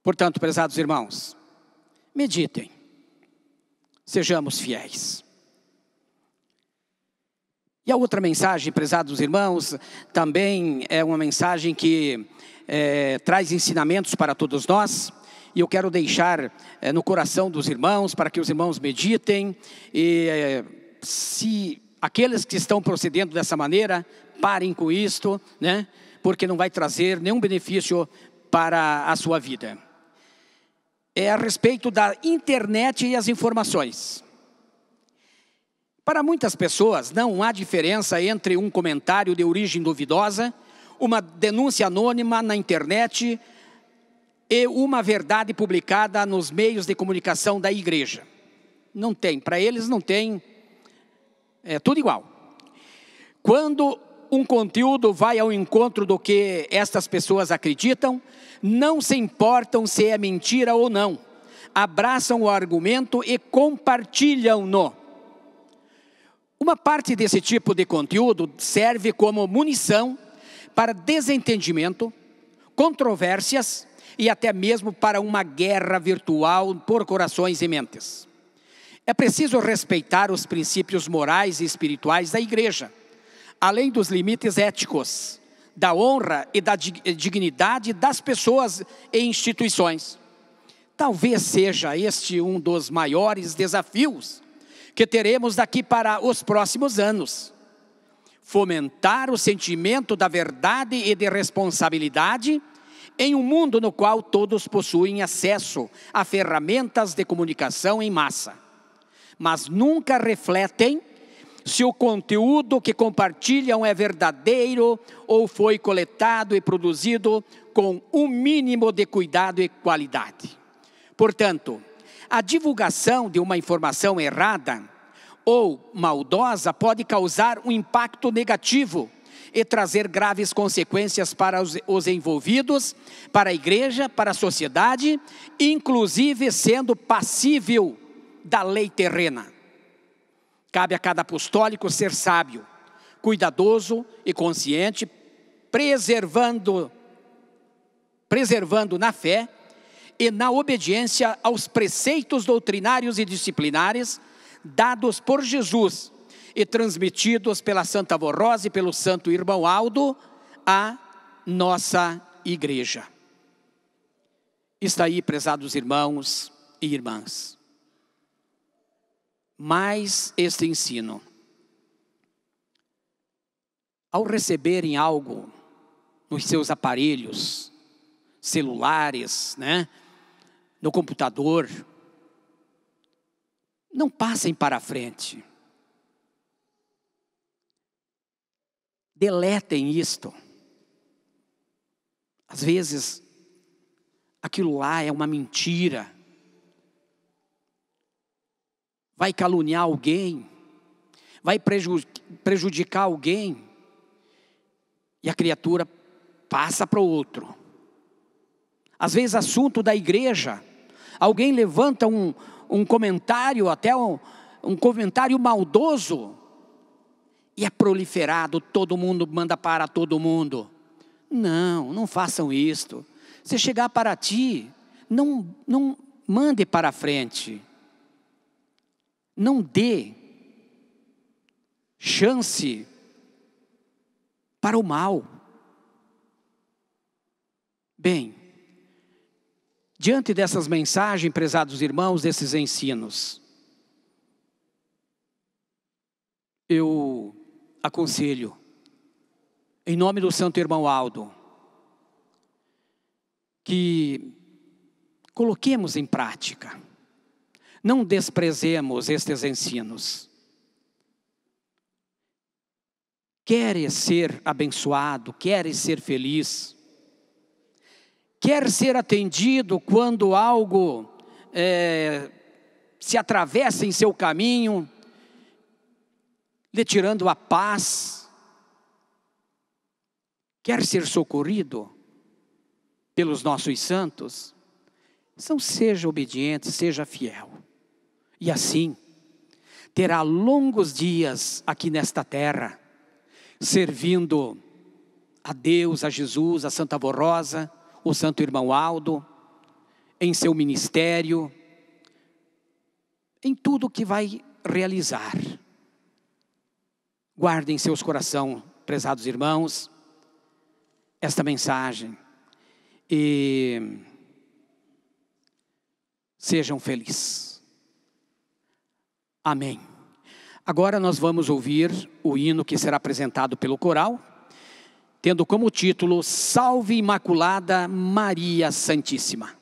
Portanto, prezados irmãos, meditem, sejamos fiéis. E a outra mensagem, prezados irmãos, também é uma mensagem que traz ensinamentos para todos nós. E eu quero deixar no coração dos irmãos, para que os irmãos meditem. E se aqueles que estão procedendo dessa maneira, parem com isto, né? Porque não vai trazer nenhum benefício para a sua vida. É a respeito da internet e as informações. Para muitas pessoas, não há diferença entre um comentário de origem duvidosa, uma denúncia anônima na internet e uma verdade publicada nos meios de comunicação da igreja. Não tem, para eles não tem, é tudo igual. Quando um conteúdo vai ao encontro do que estas pessoas acreditam, não se importam se é mentira ou não, abraçam o argumento e compartilham-no. Uma parte desse tipo de conteúdo serve como munição para desentendimento, controvérsias e até mesmo para uma guerra virtual por corações e mentes. É preciso respeitar os princípios morais e espirituais da igreja, além dos limites éticos, da honra e da dignidade das pessoas e instituições. Talvez seja este um dos maiores desafios que teremos daqui para os próximos anos. Fomentar o sentimento da verdade e de responsabilidade em um mundo no qual todos possuem acesso a ferramentas de comunicação em massa, mas nunca refletem se o conteúdo que compartilham é verdadeiro ou foi coletado e produzido com um mínimo de cuidado e qualidade. Portanto, a divulgação de uma informação errada ou maldosa pode causar um impacto negativo e trazer graves consequências para os envolvidos, para a igreja, para a sociedade, inclusive sendo passível da lei terrena. Cabe a cada apostólico ser sábio, cuidadoso e consciente, preservando na fé e na obediência aos preceitos doutrinários e disciplinares dados por Jesus e transmitidos pela Santa Avó Rosa e pelo Santo Irmão Aldo à nossa igreja. Está aí, prezados irmãos e irmãs, mais este ensino. Ao receberem algo nos seus aparelhos celulares, no computador, não passem para frente. Deletem isto. Às vezes, aquilo lá é uma mentira. Vai caluniar alguém, vai prejudicar alguém, e a criatura passa para o outro. Às vezes, assunto da igreja, alguém levanta um comentário, até um comentário maldoso, e é proliferado, todo mundo manda para todo mundo. Não façam isto. Se chegar para ti, não mande para frente. Não dê chance para o mal. Bem, diante dessas mensagens, prezados irmãos, desses ensinos, eu aconselho, em nome do Santo Irmão Aldo, que coloquemos em prática. Não desprezemos estes ensinos. Queres ser abençoado, queres ser feliz, quer ser atendido quando algo se atravessa em seu caminho, lhe tirando a paz, quer ser socorrido pelos nossos santos, então seja obediente, seja fiel. E assim, terá longos dias aqui nesta terra, servindo a Deus, a Jesus, a Santa Avó Rosa, o Santo Irmão Aldo, em seu ministério, em tudo que vai realizar. Guardem em seus corações, prezados irmãos, esta mensagem e sejam felizes. Amém. Agora nós vamos ouvir o hino que será apresentado pelo coral, tendo como título Salve Imaculada Maria Santíssima.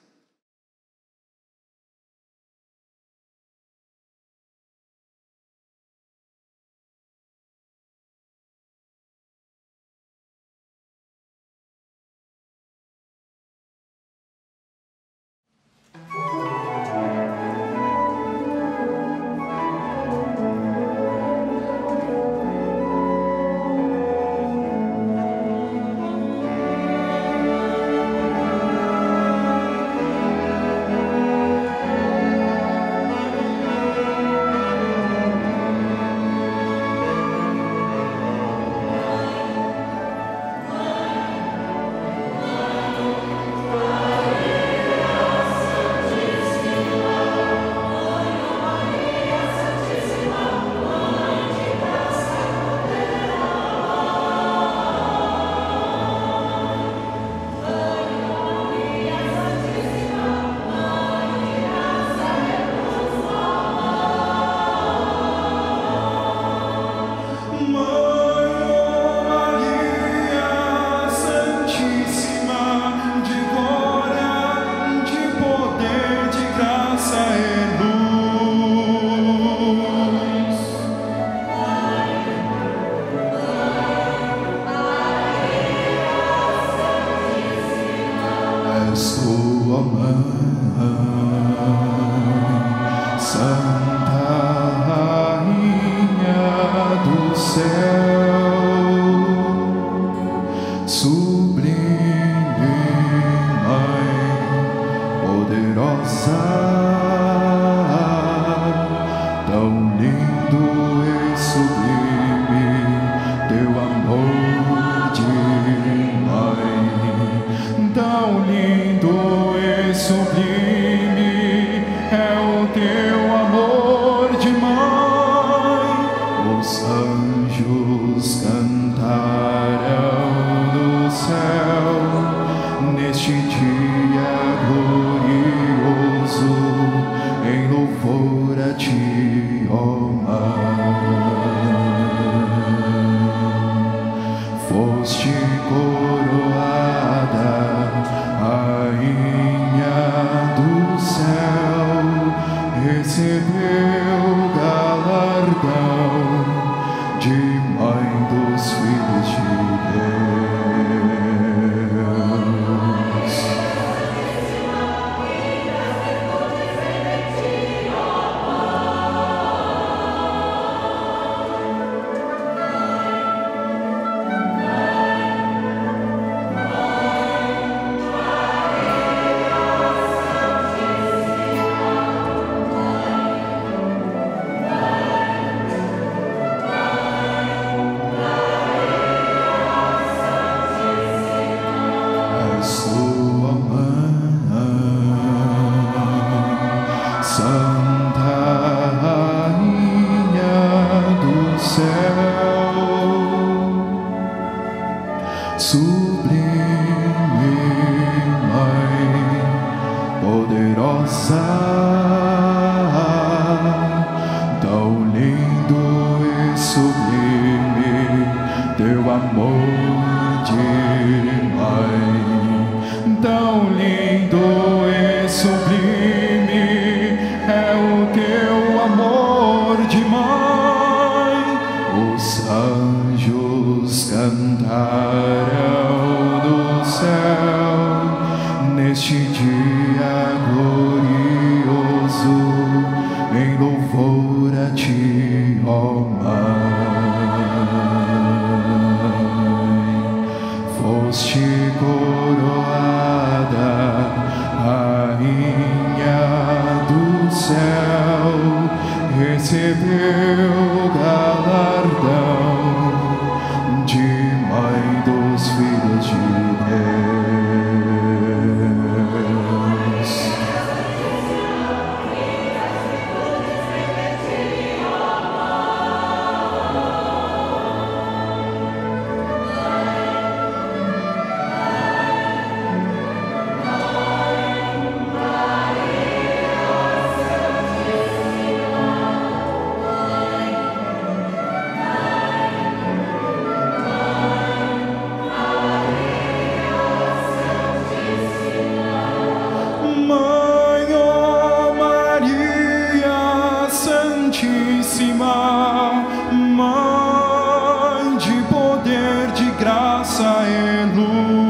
Mãe, Santa Rainha do céu, sublime Mãe, poderosa, tão lindo e sublime teu amor de Mãe, tão lindo e sublime é o teu amor de Mãe. Os anjos cantaram no céu neste dia glorioso, em louvor a ti, ó Mãe. Foste coroada, Rainha do céu, recebeu galardão de Mãe dos filhos de Deus. És tua Mãe, Santa Rainha do céu, sublime Mãe, poderosa, tão lindo e sublime teu amor de Mãe, tão lindo e sublime é o teu amor de Mãe. Os anjos cantaram no céu neste dia glorioso, em louvor a ti, ó Mãe. Foste coroada, Rainha do céu, recebeu galardão de Mãe dos filhos de Deus. Mãe, ó Maria Santíssima, Mãe de poder, de graça e luz.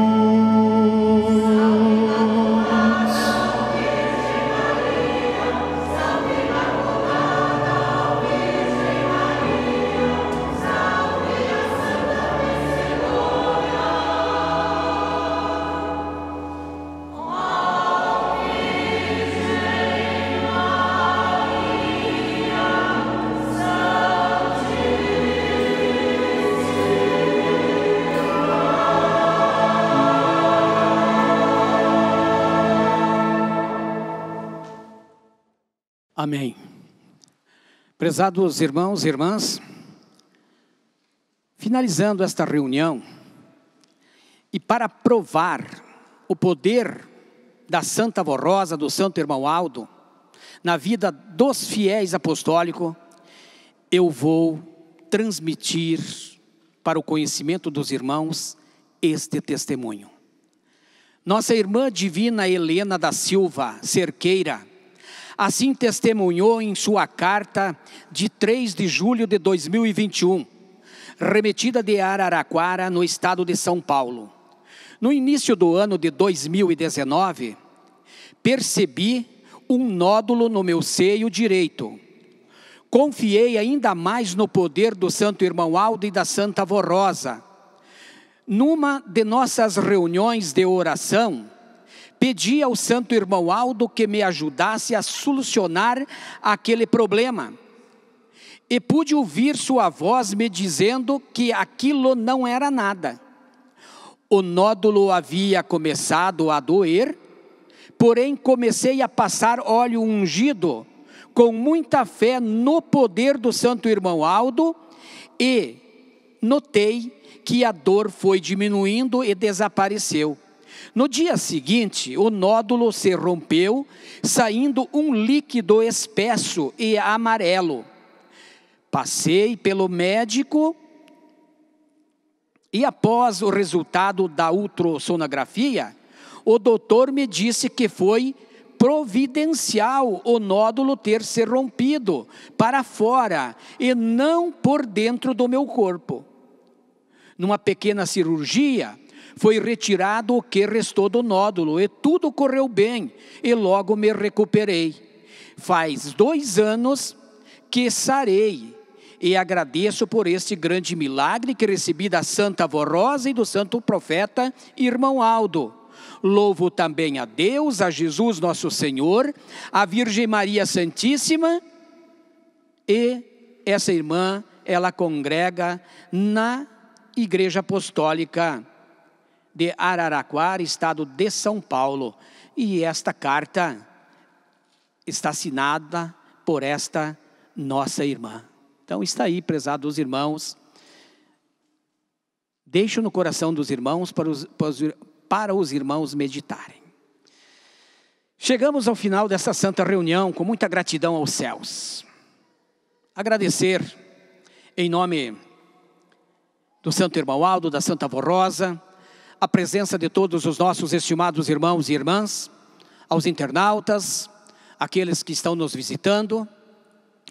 Amém. Prezados irmãos e irmãs, finalizando esta reunião, e para provar o poder da Santa Avó Rosa, do Santo Irmão Aldo, na vida dos fiéis apostólicos, eu vou transmitir para o conhecimento dos irmãos este testemunho. Nossa irmã divina Helena da Silva Cerqueira, assim testemunhou em sua carta de 3 de julho de 2021, remetida de Araraquara, no estado de São Paulo. No início do ano de 2019, percebi um nódulo no meu seio direito. Confiei ainda mais no poder do santo irmão Aldo e da santa avó Rosa. Numa de nossas reuniões de oração, pedi ao santo irmão Aldo que me ajudasse a solucionar aquele problema. E pude ouvir sua voz me dizendo que aquilo não era nada. O nódulo havia começado a doer, porém comecei a passar óleo ungido com muita fé no poder do santo irmão Aldo e notei que a dor foi diminuindo e desapareceu. No dia seguinte, o nódulo se rompeu, saindo um líquido espesso e amarelo. Passei pelo médico e após o resultado da ultrassonografia, o doutor me disse que foi providencial o nódulo ter se rompido para fora e não por dentro do meu corpo. Numa pequena cirurgia, foi retirado o que restou do nódulo e tudo correu bem e logo me recuperei. Faz 2 anos que sarei e agradeço por este grande milagre que recebi da santa avó Rosa e do santo profeta irmão Aldo. Louvo também a Deus, a Jesus nosso Senhor, a Virgem Maria Santíssima, e essa irmã, ela congrega na Igreja Apostólica de Araraquara, estado de São Paulo. E esta carta está assinada por esta nossa irmã. Então está aí, prezados irmãos. Deixo no coração dos irmãos para os irmãos meditarem. Chegamos ao final dessa santa reunião com muita gratidão aos céus. Agradecer em nome do santo irmão Aldo, da santa avó Rosa, a presença de todos os nossos estimados irmãos e irmãs, aos internautas, aqueles que estão nos visitando,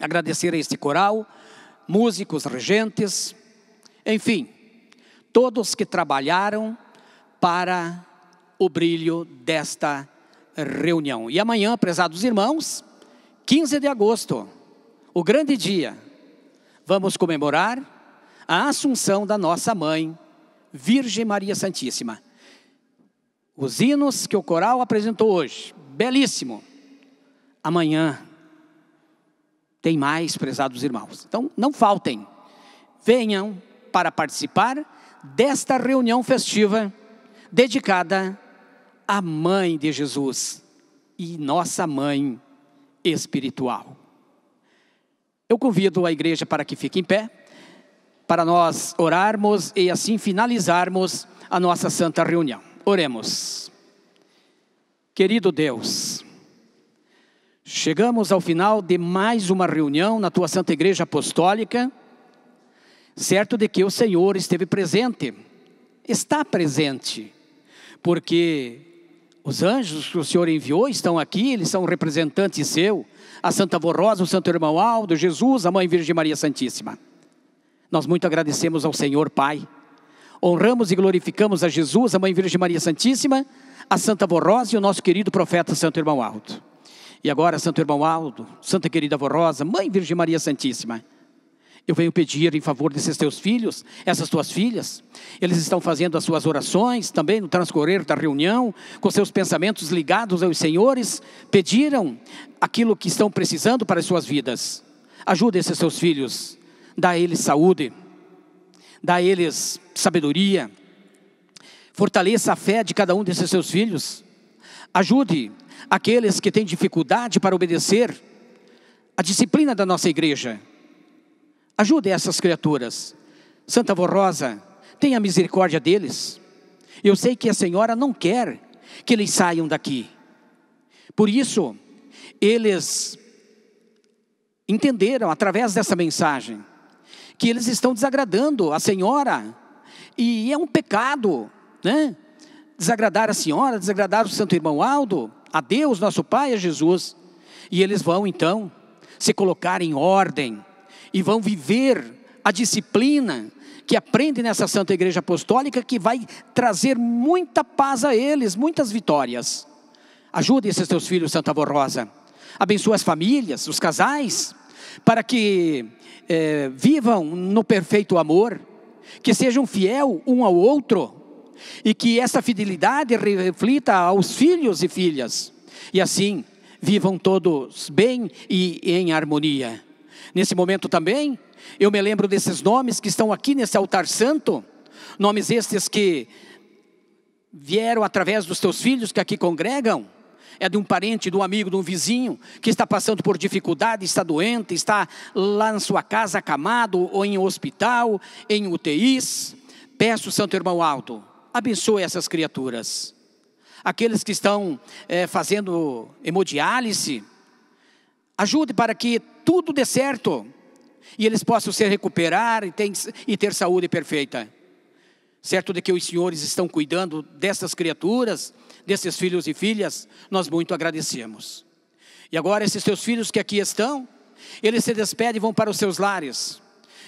agradecer a este coral, músicos, regentes, enfim, todos que trabalharam para o brilho desta reunião. E amanhã, prezados irmãos, 15 de agosto, o grande dia, vamos comemorar a Assunção da nossa mãe, Virgem Maria Santíssima. Os hinos que o coral apresentou hoje, belíssimo. Amanhã tem mais, prezados irmãos. Então, não faltem. Venham para participar desta reunião festiva dedicada à Mãe de Jesus e nossa Mãe espiritual. Eu convido a igreja para que fique em pé, para nós orarmos e assim finalizarmos a nossa santa reunião. Oremos. Querido Deus, chegamos ao final de mais uma reunião na Tua Santa Igreja Apostólica, certo de que o Senhor esteve presente, está presente, porque os anjos que o Senhor enviou estão aqui, eles são representantes seu, a Santa avó Rosa, o Santo Irmão Aldo, Jesus, a Mãe Virgem Maria Santíssima. Nós muito agradecemos ao Senhor Pai, honramos e glorificamos a Jesus, a Mãe Virgem Maria Santíssima, a Santa avó Rosa e o nosso querido profeta Santo Irmão Aldo. E agora, Santo Irmão Aldo, Santa querida avó Rosa, Mãe Virgem Maria Santíssima, eu venho pedir em favor desses teus filhos, essas tuas filhas, eles estão fazendo as suas orações, também no transcorrer da reunião, com seus pensamentos ligados aos senhores, pediram aquilo que estão precisando para as suas vidas. Ajuda esses seus filhos, dá a eles saúde, dá a eles sabedoria, fortaleça a fé de cada um desses seus filhos, ajude aqueles que têm dificuldade para obedecer a disciplina da nossa igreja. Ajude essas criaturas. Santa avó Rosa, tenha misericórdia deles. Eu sei que a Senhora não quer que eles saiam daqui. Por isso, eles entenderam através dessa mensagem que eles estão desagradando a Senhora. E é um pecado, né? Desagradar a Senhora, desagradar o Santo Irmão Aldo, a Deus, nosso Pai, a Jesus. E eles vão então se colocar em ordem e vão viver a disciplina que aprendem nessa Santa Igreja Apostólica, que vai trazer muita paz a eles, muitas vitórias. Ajude esses teus filhos, Santa Avó Rosa. Abençoa as famílias, os casais, para que vivam no perfeito amor, que sejam fiel um ao outro, e que essa fidelidade reflita aos filhos e filhas, e assim vivam todos bem e em harmonia. Nesse momento também, eu me lembro desses nomes que estão aqui nesse altar santo, nomes estes que vieram através dos teus filhos que aqui congregam. É de um parente, de um amigo, de um vizinho que está passando por dificuldade, está doente, está lá na sua casa acamado, ou em hospital, em UTIs. Peço, Santo Irmão Alto, abençoe essas criaturas. Aqueles que estão fazendo hemodiálise, ajude para que tudo dê certo e eles possam se recuperar e ter saúde perfeita. Certo de que os senhores estão cuidando dessas criaturas, desses filhos e filhas, nós muito agradecemos. E agora esses teus filhos que aqui estão, eles se despedem e vão para os seus lares.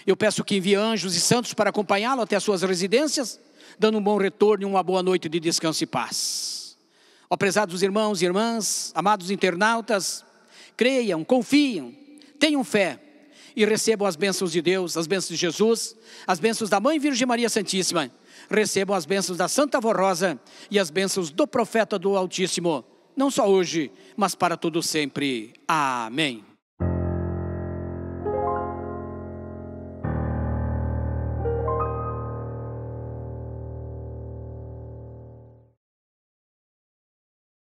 Eu peço que envie anjos e santos para acompanhá-lo até as suas residências, dando um bom retorno e uma boa noite de descanso e paz. Ó prezados irmãos e irmãs, amados internautas, creiam, confiem, tenham fé e recebam as bênçãos de Deus, as bênçãos de Jesus, as bênçãos da Mãe Virgem Maria Santíssima. Recebam as bênçãos da Santa Avó Rosa e as bênçãos do Profeta do Altíssimo, não só hoje, mas para todo sempre. Amém.